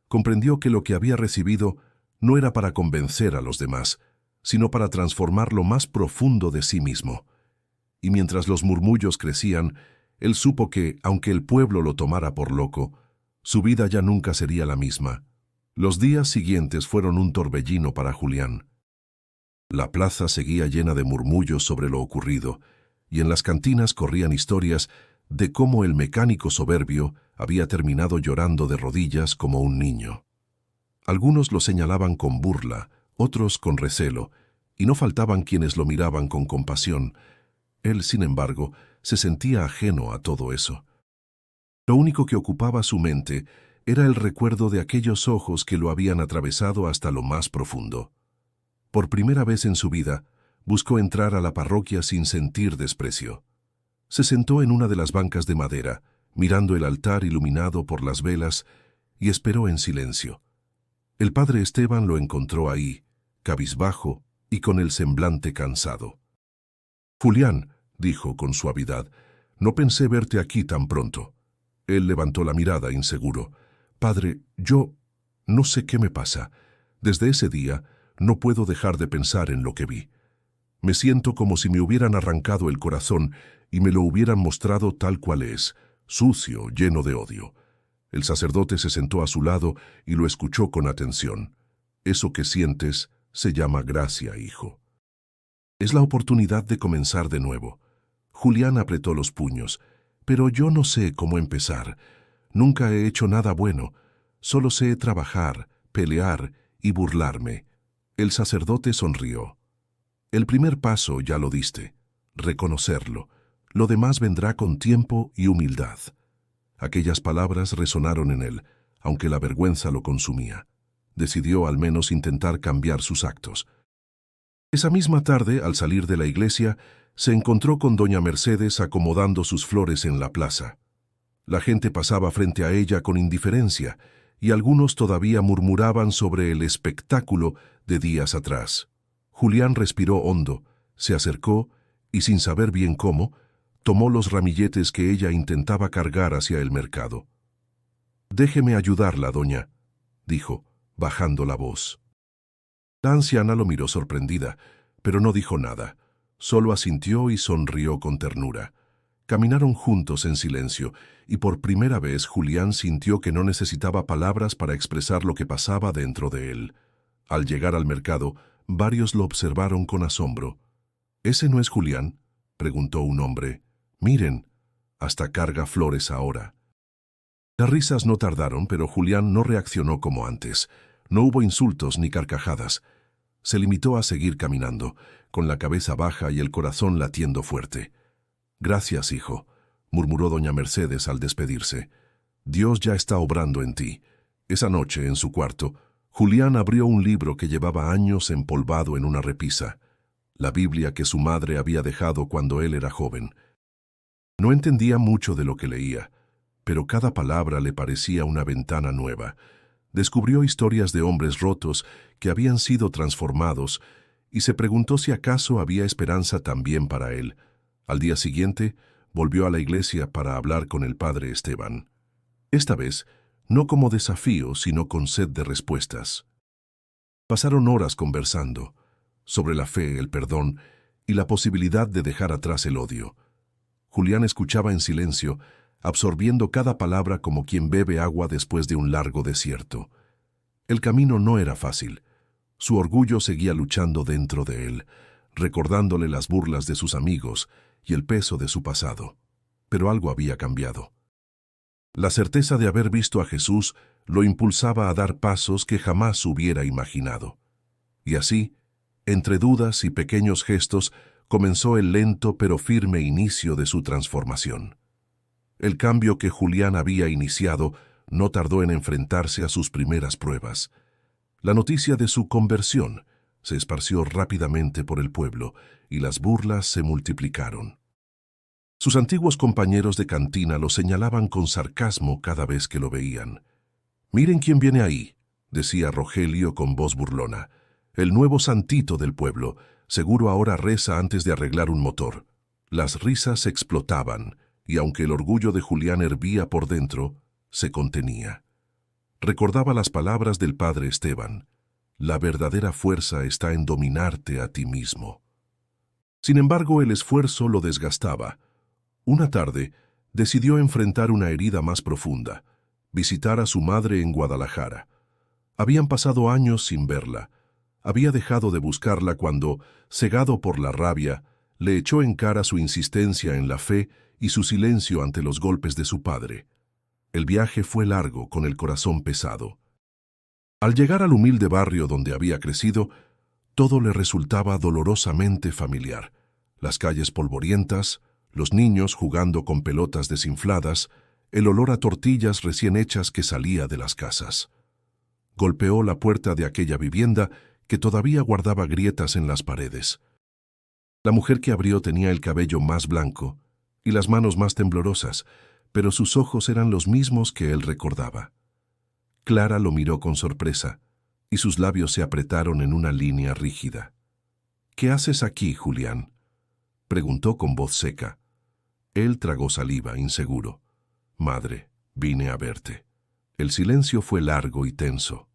comprendió que lo que había recibido no era para convencer a los demás, sino para transformar lo más profundo de sí mismo. Y mientras los murmullos crecían, él supo que, aunque el pueblo lo tomara por loco, su vida ya nunca sería la misma. Los días siguientes fueron un torbellino para Julián. La plaza seguía llena de murmullos sobre lo ocurrido, y en las cantinas corrían historias de cómo el mecánico soberbio había terminado llorando de rodillas como un niño. Algunos lo señalaban con burla, otros con recelo, y no faltaban quienes lo miraban con compasión. Él, sin embargo, se sentía ajeno a todo eso. Lo único que ocupaba su mente era el recuerdo de aquellos ojos que lo habían atravesado hasta lo más profundo. Por primera vez en su vida, buscó entrar a la parroquia sin sentir desprecio. Se sentó en una de las bancas de madera, mirando el altar iluminado por las velas, y esperó en silencio. El padre Esteban lo encontró ahí, cabizbajo y con el semblante cansado. «Julián», dijo con suavidad, «no pensé verte aquí tan pronto». Él levantó la mirada inseguro. «Padre, yo no sé qué me pasa. Desde ese día no puedo dejar de pensar en lo que vi. Me siento como si me hubieran arrancado el corazón y me lo hubieran mostrado tal cual es, sucio, lleno de odio». El sacerdote se sentó a su lado y lo escuchó con atención. «Eso que sientes se llama gracia, hijo. Es la oportunidad de comenzar de nuevo». Julián apretó los puños. «Pero yo no sé cómo empezar. Nunca he hecho nada bueno. Solo sé trabajar, pelear y burlarme». El sacerdote sonrió. «El primer paso ya lo diste, reconocerlo. Lo demás vendrá con tiempo y humildad». Aquellas palabras resonaron en él, aunque la vergüenza lo consumía. Decidió al menos intentar cambiar sus actos. Esa misma tarde, al salir de la iglesia, se encontró con doña Mercedes acomodando sus flores en la plaza. La gente pasaba frente a ella con indiferencia, y algunos todavía murmuraban sobre el espectáculo de días atrás. Julián respiró hondo, se acercó y, sin saber bien cómo, tomó los ramilletes que ella intentaba cargar hacia el mercado. «Déjeme ayudarla, doña», dijo, bajando la voz. La anciana lo miró sorprendida, pero no dijo nada. Solo asintió y sonrió con ternura. Caminaron juntos en silencio, y por primera vez Julián sintió que no necesitaba palabras para expresar lo que pasaba dentro de él. Al llegar al mercado, varios lo observaron con asombro. «¿Ese no es Julián?», preguntó un hombre. «Miren, hasta carga flores ahora». Las risas no tardaron, pero Julián no reaccionó como antes. No hubo insultos ni carcajadas. Se limitó a seguir caminando, con la cabeza baja y el corazón latiendo fuerte. «Gracias, hijo», murmuró doña Mercedes al despedirse. «Dios ya está obrando en ti». Esa noche, en su cuarto, Julián abrió un libro que llevaba años empolvado en una repisa, la Biblia que su madre había dejado cuando él era joven. No entendía mucho de lo que leía, pero cada palabra le parecía una ventana nueva. Descubrió historias de hombres rotos que habían sido transformados y se preguntó si acaso había esperanza también para él. Al día siguiente, volvió a la iglesia para hablar con el padre Esteban. Esta vez, no como desafío, sino con sed de respuestas. Pasaron horas conversando sobre la fe, el perdón y la posibilidad de dejar atrás el odio. Julián escuchaba en silencio, absorbiendo cada palabra como quien bebe agua después de un largo desierto. El camino no era fácil. Su orgullo seguía luchando dentro de él, recordándole las burlas de sus amigos y el peso de su pasado. Pero algo había cambiado. La certeza de haber visto a Jesús lo impulsaba a dar pasos que jamás hubiera imaginado. Y así, entre dudas y pequeños gestos, comenzó el lento pero firme inicio de su transformación. El cambio que Julián había iniciado no tardó en enfrentarse a sus primeras pruebas. La noticia de su conversión se esparció rápidamente por el pueblo y las burlas se multiplicaron. Sus antiguos compañeros de cantina lo señalaban con sarcasmo cada vez que lo veían. «Miren quién viene ahí», decía Rogelio con voz burlona. «El nuevo santito del pueblo. Seguro ahora reza antes de arreglar un motor». Las risas explotaban, y aunque el orgullo de Julián hervía por dentro, se contenía. Recordaba las palabras del padre Esteban: «La verdadera fuerza está en dominarte a ti mismo». Sin embargo, el esfuerzo lo desgastaba. Una tarde, decidió enfrentar una herida más profunda, visitar a su madre en Guadalajara. Habían pasado años sin verla. Había dejado de buscarla cuando, cegado por la rabia, le echó en cara su insistencia en la fe y su silencio ante los golpes de su padre. El viaje fue largo, con el corazón pesado. Al llegar al humilde barrio donde había crecido, todo le resultaba dolorosamente familiar. Las calles polvorientas, los niños jugando con pelotas desinfladas, el olor a tortillas recién hechas que salía de las casas. Golpeó la puerta de aquella vivienda que todavía guardaba grietas en las paredes. La mujer que abrió tenía el cabello más blanco y las manos más temblorosas, pero sus ojos eran los mismos que él recordaba. Clara lo miró con sorpresa, y sus labios se apretaron en una línea rígida. «¿Qué haces aquí, Julián?», preguntó con voz seca. Él tragó saliva, inseguro. «Madre, vine a verte». El silencio fue largo y tenso.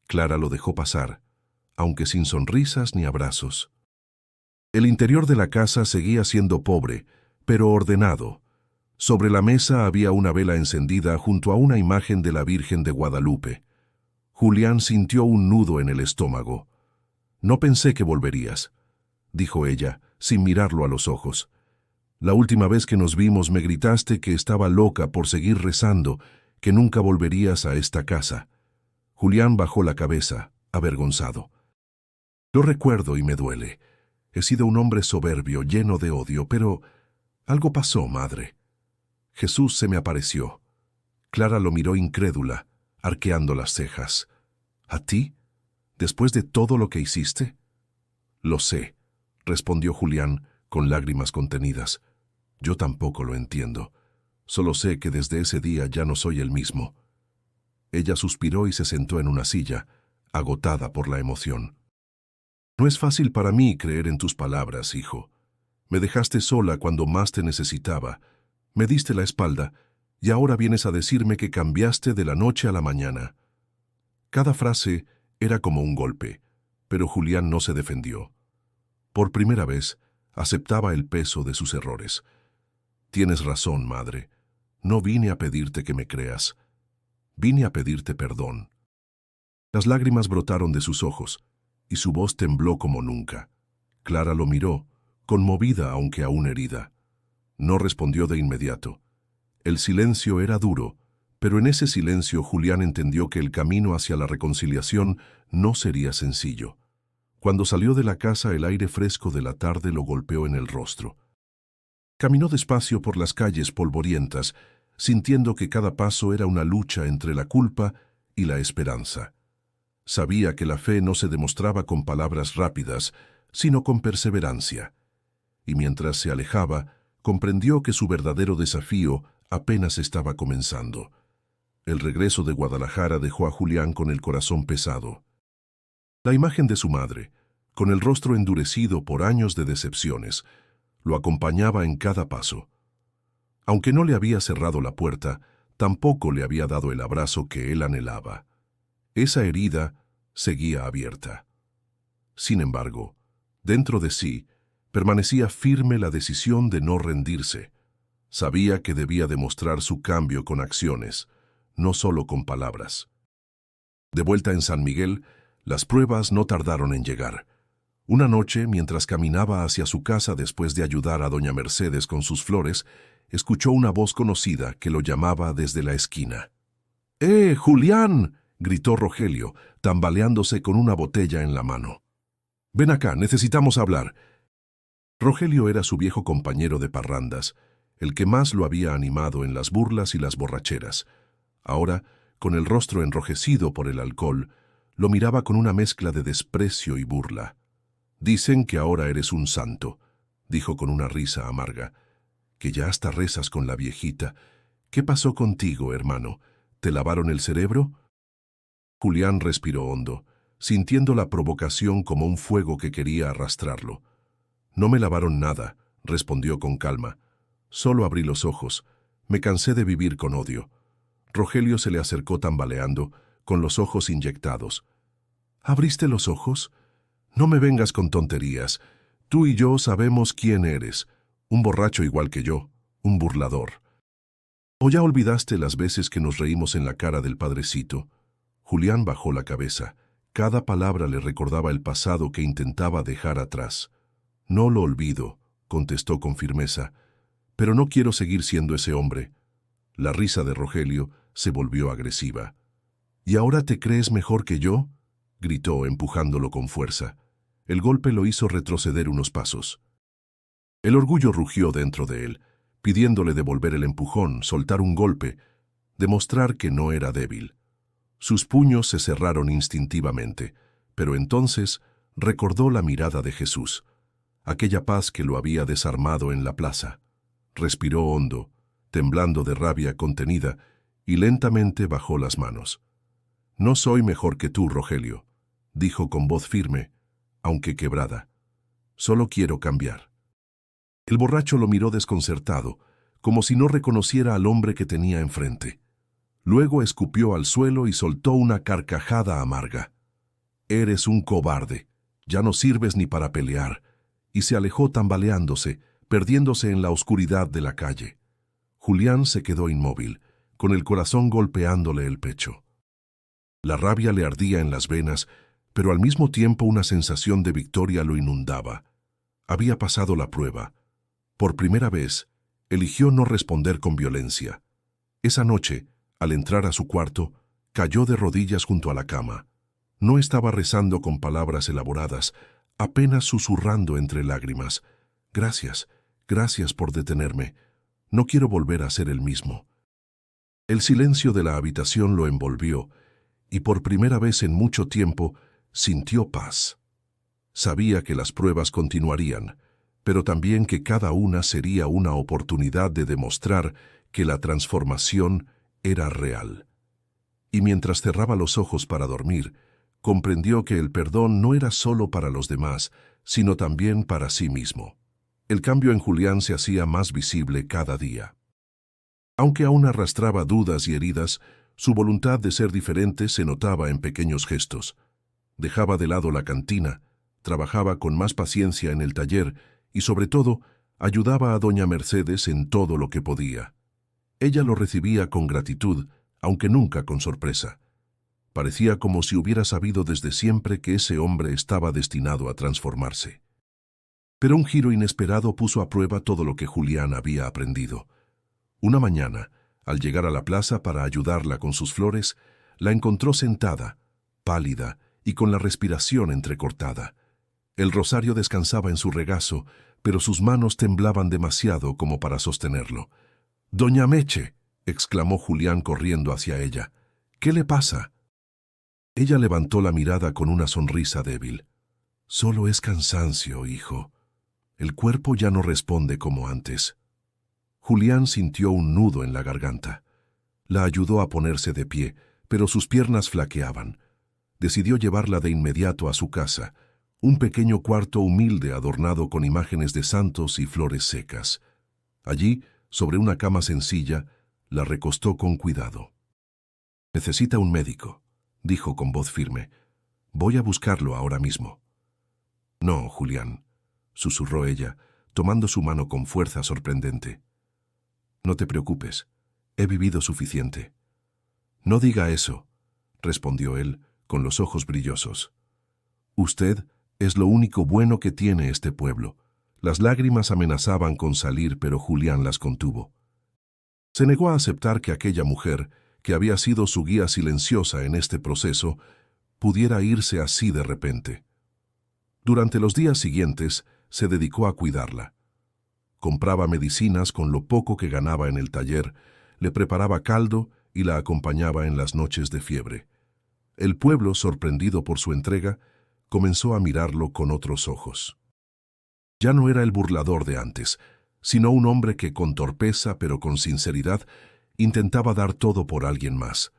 Clara lo dejó pasar, aunque sin sonrisas ni abrazos. El interior de la casa seguía siendo pobre, pero ordenado. Sobre la mesa había una vela encendida junto a una imagen de la Virgen de Guadalupe. Julián sintió un nudo en el estómago. «No pensé que volverías», dijo ella, sin mirarlo a los ojos. «La última vez que nos vimos me gritaste que estaba loca por seguir rezando, que nunca volverías a esta casa». Julián bajó la cabeza, avergonzado. «Lo recuerdo y me duele. He sido un hombre soberbio, lleno de odio, pero algo pasó, madre. Jesús se me apareció». Clara lo miró incrédula, arqueando las cejas. «¿A ti? ¿Después de todo lo que hiciste?» «Lo sé», respondió Julián, con lágrimas contenidas. «Yo tampoco lo entiendo. Solo sé que desde ese día ya no soy el mismo». Ella suspiró y se sentó en una silla, agotada por la emoción. «No es fácil para mí creer en tus palabras, hijo. Me dejaste sola cuando más te necesitaba. Me diste la espalda, y ahora vienes a decirme que cambiaste de la noche a la mañana». Cada frase era como un golpe, pero Julián no se defendió. Por primera vez, aceptaba el peso de sus errores. «Tienes razón, madre. No vine a pedirte que me creas. Vine a pedirte perdón». Las lágrimas brotaron de sus ojos, y su voz tembló como nunca. Clara lo miró, conmovida aunque aún herida. No respondió de inmediato. El silencio era duro, pero en ese silencio Julián entendió que el camino hacia la reconciliación no sería sencillo. Cuando salió de la casa, el aire fresco de la tarde lo golpeó en el rostro. Caminó despacio por las calles polvorientas, sintiendo que cada paso era una lucha entre la culpa y la esperanza. Sabía que la fe no se demostraba con palabras rápidas, sino con perseverancia. Y mientras se alejaba, comprendió que su verdadero desafío apenas estaba comenzando. El regreso de Guadalajara dejó a Julián con el corazón pesado. La imagen de su madre, con el rostro endurecido por años de decepciones, lo acompañaba en cada paso. Aunque no le había cerrado la puerta, tampoco le había dado el abrazo que él anhelaba. Esa herida seguía abierta. Sin embargo, dentro de sí, permanecía firme la decisión de no rendirse. Sabía que debía demostrar su cambio con acciones, no solo con palabras. De vuelta en San Miguel, las pruebas no tardaron en llegar. Una noche, mientras caminaba hacia su casa después de ayudar a doña Mercedes con sus flores, escuchó una voz conocida que lo llamaba desde la esquina. Julián!, gritó Rogelio, tambaleándose con una botella en la mano. «Ven acá, necesitamos hablar». Rogelio era su viejo compañero de parrandas, el que más lo había animado en las burlas y las borracheras. Ahora, con el rostro enrojecido por el alcohol, lo miraba con una mezcla de desprecio y burla. «Dicen que ahora eres un santo», dijo con una risa amarga, «que ya hasta rezas con la viejita. ¿Qué pasó contigo, hermano? ¿Te lavaron el cerebro?» Julián respiró hondo, sintiendo la provocación como un fuego que quería arrastrarlo. «No me lavaron nada», respondió con calma. «Solo abrí los ojos. Me cansé de vivir con odio». Rogelio se le acercó tambaleando, con los ojos inyectados. «¿Abriste los ojos? No me vengas con tonterías. Tú y yo sabemos quién eres. Un borracho igual que yo, un burlador. ¿O ya olvidaste las veces que nos reímos en la cara del padrecito?» Julián bajó la cabeza. Cada palabra le recordaba el pasado que intentaba dejar atrás. «No lo olvido», contestó con firmeza, «pero no quiero seguir siendo ese hombre». La risa de Rogelio se volvió agresiva. «¿Y ahora te crees mejor que yo?», gritó, empujándolo con fuerza. El golpe lo hizo retroceder unos pasos. El orgullo rugió dentro de él, pidiéndole devolver el empujón, soltar un golpe, demostrar que no era débil. Sus puños se cerraron instintivamente, Pero entonces recordó la mirada de Jesús, aquella paz que lo había desarmado en la plaza. Respiró hondo, temblando de rabia contenida, y lentamente bajó las manos. «No soy mejor que tú, Rogelio», dijo con voz firme, aunque quebrada. «Solo quiero cambiar». El borracho lo miró desconcertado, como si no reconociera al hombre que tenía enfrente. Luego escupió al suelo y soltó una carcajada amarga. «Eres un cobarde, ya no sirves ni para pelear», y se alejó tambaleándose, perdiéndose en la oscuridad de la calle. Julián se quedó inmóvil, con el corazón golpeándole el pecho. La rabia le ardía en las venas, pero al mismo tiempo una sensación de victoria lo inundaba. Había pasado la prueba. Por primera vez, eligió no responder con violencia. Esa noche, al entrar a su cuarto, cayó de rodillas junto a la cama. No estaba rezando con palabras elaboradas, apenas susurrando entre lágrimas. «Gracias, gracias por detenerme. No quiero volver a ser el mismo». El silencio de la habitación lo envolvió, y por primera vez en mucho tiempo sintió paz. Sabía que las pruebas continuarían, pero también que cada una sería una oportunidad de demostrar que la transformación era real. Y mientras cerraba los ojos para dormir, comprendió que el perdón no era solo para los demás, sino también para sí mismo. El cambio en Julián se hacía más visible cada día. Aunque aún arrastraba dudas y heridas, su voluntad de ser diferente se notaba en pequeños gestos. Dejaba de lado la cantina, trabajaba con más paciencia en el taller y, sobre todo, ayudaba a doña Mercedes en todo lo que podía. Ella lo recibía con gratitud, aunque nunca con sorpresa. Parecía como si hubiera sabido desde siempre que ese hombre estaba destinado a transformarse. Pero un giro inesperado puso a prueba todo lo que Julián había aprendido. Una mañana, al llegar a la plaza para ayudarla con sus flores, la encontró sentada, pálida y con la respiración entrecortada. El rosario descansaba en su regazo, pero sus manos temblaban demasiado como para sostenerlo. «Doña Meche», exclamó Julián corriendo hacia ella. «¿Qué le pasa?» Ella levantó la mirada con una sonrisa débil. «Solo es cansancio, hijo. El cuerpo ya no responde como antes». Julián sintió un nudo en la garganta. La ayudó a ponerse de pie, pero sus piernas flaqueaban. Decidió llevarla de inmediato a su casa, un pequeño cuarto humilde adornado con imágenes de santos y flores secas. Allí, sobre una cama sencilla, la recostó con cuidado. «Necesita un médico», dijo con voz firme. «Voy a buscarlo ahora mismo». «No, Julián», susurró ella, tomando su mano con fuerza sorprendente. «No te preocupes, he vivido suficiente». «No diga eso», respondió él, con los ojos brillosos. «Usted es lo único bueno que tiene este pueblo». Las lágrimas amenazaban con salir, pero Julián las contuvo. Se negó a aceptar que aquella mujer, que había sido su guía silenciosa en este proceso, pudiera irse así de repente. Durante los días siguientes, se dedicó a cuidarla. Compraba medicinas con lo poco que ganaba en el taller, le preparaba caldo y la acompañaba en las noches de fiebre. El pueblo, sorprendido por su entrega, comenzó a mirarlo con otros ojos. Ya no era el burlador de antes, sino un hombre que con torpeza pero con sinceridad intentaba dar todo por alguien más.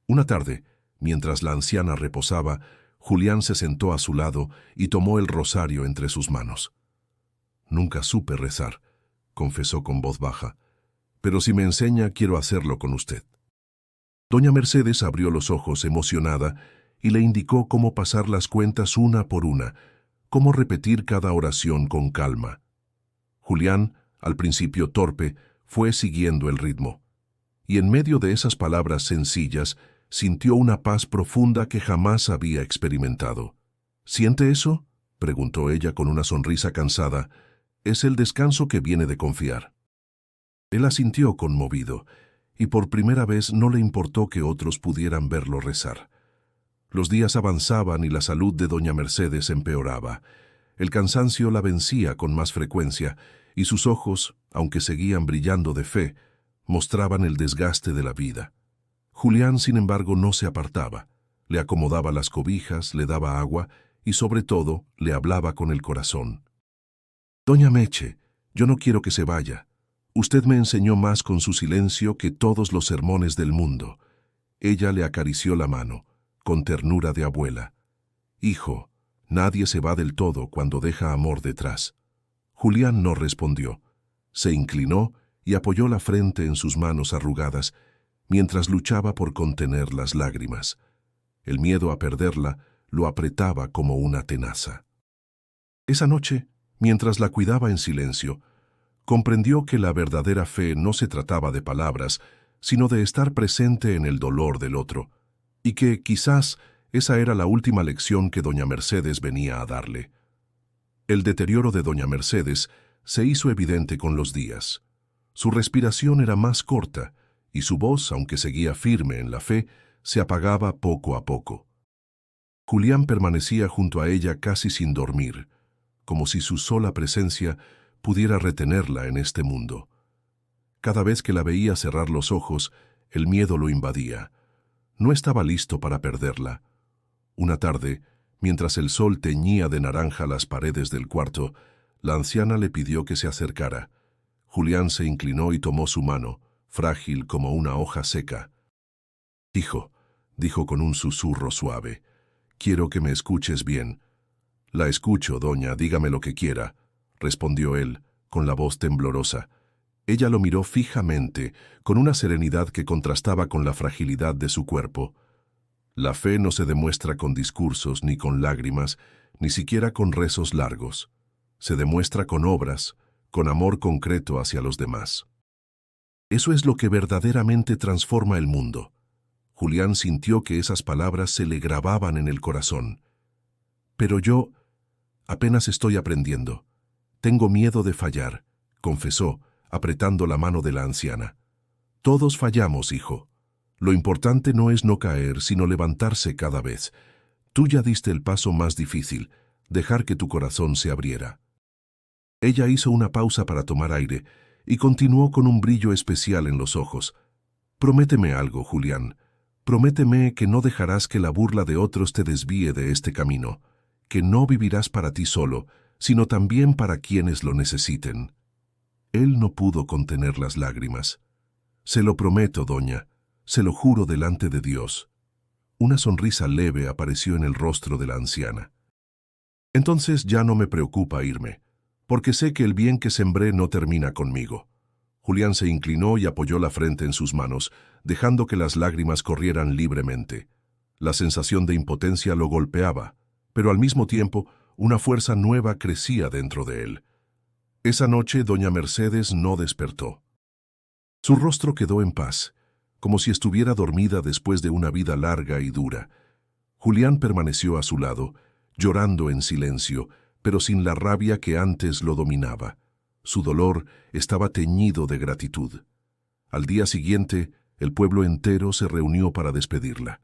Una tarde, mientras la anciana reposaba, Julián se sentó a su lado y tomó el rosario entre sus manos. «Nunca supe rezar», confesó con voz baja, «pero si me enseña, quiero hacerlo con usted». Doña Mercedes abrió los ojos emocionada y le indicó cómo pasar las cuentas una por una, cómo repetir cada oración con calma. Julián, al principio torpe, fue siguiendo el ritmo. Y en medio de esas palabras sencillas, sintió una paz profunda que jamás había experimentado. «¿Siente eso?», preguntó ella con una sonrisa cansada. «Es el descanso que viene de confiar». Él asintió conmovido, y por primera vez no le importó que otros pudieran verlo rezar. Los días avanzaban y la salud de doña Mercedes empeoraba. El cansancio la vencía con más frecuencia, y sus ojos, aunque seguían brillando de fe, mostraban el desgaste de la vida. Julián, sin embargo, no se apartaba. Le acomodaba las cobijas, le daba agua y, sobre todo, le hablaba con el corazón. «Doña Meche, yo no quiero que se vaya. Usted me enseñó más con su silencio que todos los sermones del mundo». Ella le acarició la mano, con ternura de abuela. «Hijo, nadie se va del todo cuando deja amor detrás». Julián no respondió. Se inclinó y apoyó la frente en sus manos arrugadas, mientras luchaba por contener las lágrimas. El miedo a perderla lo apretaba como una tenaza. Esa noche, mientras la cuidaba en silencio, comprendió que la verdadera fe no se trataba de palabras, sino de estar presente en el dolor del otro, y que quizás esa era la última lección que doña Mercedes venía a darle. El deterioro de doña Mercedes se hizo evidente con los días. Su respiración era más corta, y su voz, aunque seguía firme en la fe, se apagaba poco a poco. Julián permanecía junto a ella casi sin dormir, como si su sola presencia pudiera retenerla en este mundo. Cada vez que la veía cerrar los ojos, el miedo lo invadía. No estaba listo para perderla. Una tarde, mientras el sol teñía de naranja las paredes del cuarto, la anciana le pidió que se acercara. Julián se inclinó y tomó su mano, frágil como una hoja seca. «Hijo», dijo con un susurro suave, «quiero que me escuches bien». «La escucho, doña, dígame lo que quiera», respondió él, con la voz temblorosa. Ella lo miró fijamente, con una serenidad que contrastaba con la fragilidad de su cuerpo. «La fe no se demuestra con discursos, ni con lágrimas, ni siquiera con rezos largos. Se demuestra con obras, con amor concreto hacia los demás. Eso es lo que verdaderamente transforma el mundo». Julián sintió que esas palabras se le grababan en el corazón. «Pero yo apenas estoy aprendiendo. Tengo miedo de fallar», confesó, apretando la mano de la anciana. «Todos fallamos, hijo. Lo importante no es no caer, sino levantarse cada vez. Tú ya diste el paso más difícil, dejar que tu corazón se abriera». Ella hizo una pausa para tomar aire y continuó con un brillo especial en los ojos. «Prométeme algo, Julián. Prométeme que no dejarás que la burla de otros te desvíe de este camino, que no vivirás para ti solo, sino también para quienes lo necesiten». Él no pudo contener las lágrimas. «Se lo prometo, doña, se lo juro delante de Dios». Una sonrisa leve apareció en el rostro de la anciana. «Entonces ya no me preocupa irme, porque sé que el bien que sembré no termina conmigo». Julián se inclinó y apoyó la frente en sus manos, dejando que las lágrimas corrieran libremente. La sensación de impotencia lo golpeaba, pero al mismo tiempo una fuerza nueva crecía dentro de él. Esa noche doña Mercedes no despertó. Su rostro quedó en paz, como si estuviera dormida después de una vida larga y dura. Julián permaneció a su lado, llorando en silencio, pero sin la rabia que antes lo dominaba. Su dolor estaba teñido de gratitud. Al día siguiente, el pueblo entero se reunió para despedirla.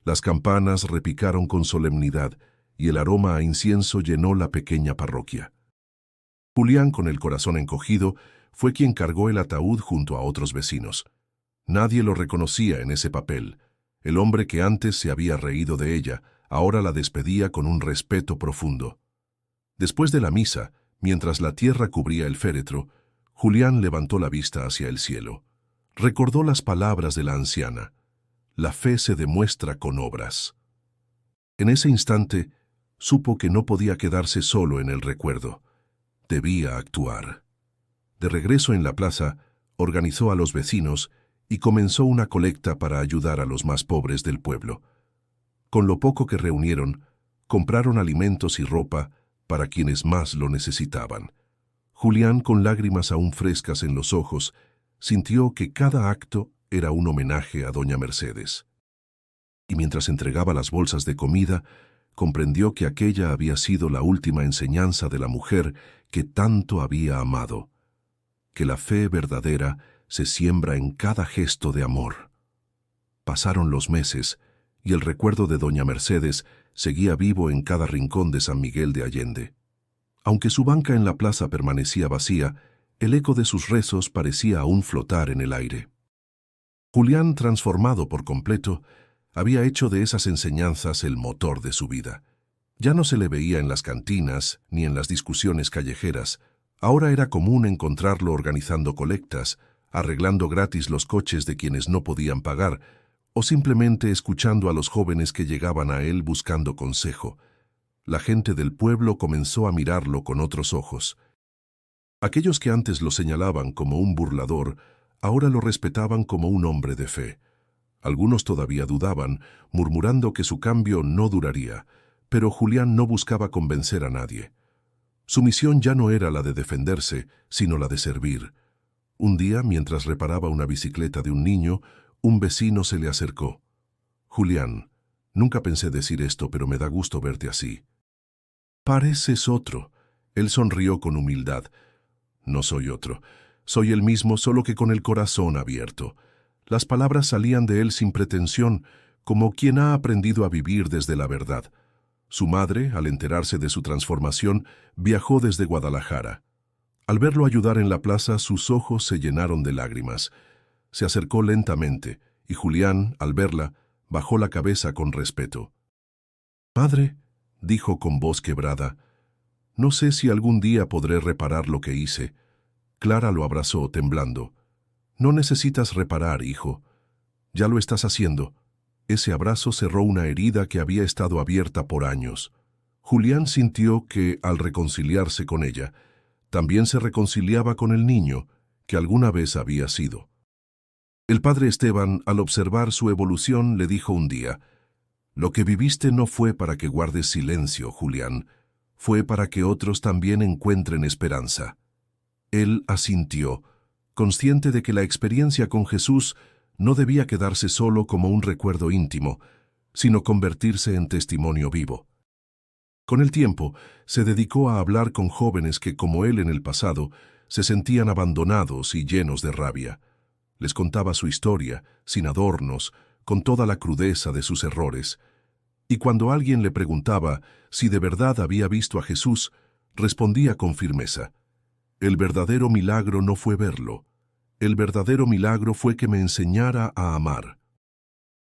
Las campanas repicaron con solemnidad y el aroma a incienso llenó la pequeña parroquia. Julián, con el corazón encogido, fue quien cargó el ataúd junto a otros vecinos. Nadie lo reconocía en ese papel. El hombre que antes se había reído de ella, ahora la despedía con un respeto profundo. Después de la misa, mientras la tierra cubría el féretro, Julián levantó la vista hacia el cielo. Recordó las palabras de la anciana. La fe se demuestra con obras. En ese instante, supo que no podía quedarse solo en el recuerdo. Debía actuar. De regreso en la plaza, organizó a los vecinos y comenzó una colecta para ayudar a los más pobres del pueblo. Con lo poco que reunieron, compraron alimentos y ropa para quienes más lo necesitaban. Julián, con lágrimas aún frescas en los ojos, sintió que cada acto era un homenaje a doña Mercedes. Y mientras entregaba las bolsas de comida, comprendió que aquella había sido la última enseñanza de la mujer que tanto había amado, que la fe verdadera se siembra en cada gesto de amor. Pasaron los meses, y el recuerdo de doña Mercedes seguía vivo en cada rincón de San Miguel de Allende. Aunque su banca en la plaza permanecía vacía, el eco de sus rezos parecía aún flotar en el aire. Julián, transformado por completo, había hecho de esas enseñanzas el motor de su vida. Ya no se le veía en las cantinas ni en las discusiones callejeras. Ahora era común encontrarlo organizando colectas, arreglando gratis los coches de quienes no podían pagar, o simplemente escuchando a los jóvenes que llegaban a él buscando consejo. La gente del pueblo comenzó a mirarlo con otros ojos. Aquellos que antes lo señalaban como un burlador, ahora lo respetaban como un hombre de fe. Algunos todavía dudaban, murmurando que su cambio no duraría, pero Julián no buscaba convencer a nadie. Su misión ya no era la de defenderse, sino la de servir. Un día, mientras reparaba una bicicleta de un niño, un vecino se le acercó. «Julián, nunca pensé decir esto, pero me da gusto verte así». «Pareces otro». Él sonrió con humildad. «No soy otro. Soy el mismo, solo que con el corazón abierto». Las palabras salían de él sin pretensión, como quien ha aprendido a vivir desde la verdad. Su madre, al enterarse de su transformación, viajó desde Guadalajara. Al verlo ayudar en la plaza, sus ojos se llenaron de lágrimas. Se acercó lentamente, y Julián, al verla, bajó la cabeza con respeto. «Madre», dijo con voz quebrada, «no sé si algún día podré reparar lo que hice». Clara lo abrazó, temblando. «No necesitas reparar, hijo. Ya lo estás haciendo». Ese abrazo cerró una herida que había estado abierta por años. Julián sintió que, al reconciliarse con ella, también se reconciliaba con el niño que alguna vez había sido. El padre Esteban, al observar su evolución, le dijo un día: «Lo que viviste no fue para que guardes silencio, Julián, fue para que otros también encuentren esperanza». Él asintió, consciente de que la experiencia con Jesús no debía quedarse solo como un recuerdo íntimo, sino convertirse en testimonio vivo. Con el tiempo, se dedicó a hablar con jóvenes que, como él en el pasado, se sentían abandonados y llenos de rabia. Les contaba su historia, sin adornos, con toda la crudeza de sus errores. Y cuando alguien le preguntaba si de verdad había visto a Jesús, respondía con firmeza: «El verdadero milagro no fue verlo. El verdadero milagro fue que me enseñara a amar».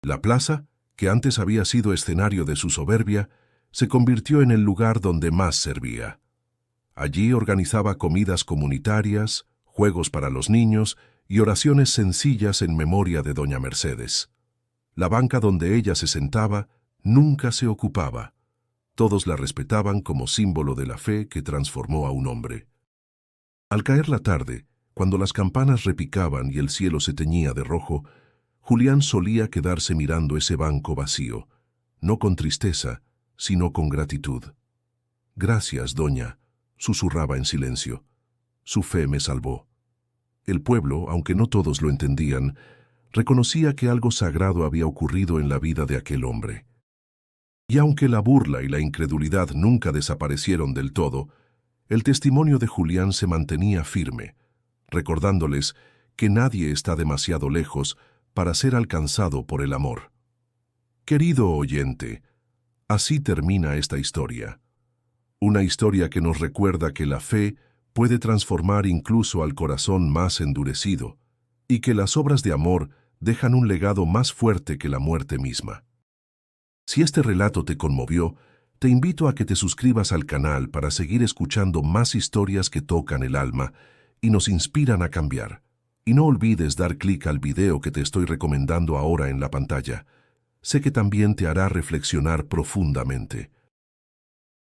La plaza, que antes había sido escenario de su soberbia, se convirtió en el lugar donde más servía. Allí organizaba comidas comunitarias, juegos para los niños y oraciones sencillas en memoria de doña Mercedes. La banca donde ella se sentaba nunca se ocupaba. Todos la respetaban como símbolo de la fe que transformó a un hombre. Al caer la tarde, cuando las campanas repicaban y el cielo se teñía de rojo, Julián solía quedarse mirando ese banco vacío, no con tristeza, sino con gratitud. «Gracias, doña», susurraba en silencio. «Su fe me salvó». El pueblo, aunque no todos lo entendían, reconocía que algo sagrado había ocurrido en la vida de aquel hombre. Y aunque la burla y la incredulidad nunca desaparecieron del todo, el testimonio de Julián se mantenía firme, recordándoles que nadie está demasiado lejos para ser alcanzado por el amor. Querido oyente, así termina esta historia. Una historia que nos recuerda que la fe puede transformar incluso al corazón más endurecido, y que las obras de amor dejan un legado más fuerte que la muerte misma. Si este relato te conmovió, te invito a que te suscribas al canal para seguir escuchando más historias que tocan el alma y nos inspiran a cambiar. Y no olvides dar clic al video que te estoy recomendando ahora en la pantalla. Sé que también te hará reflexionar profundamente.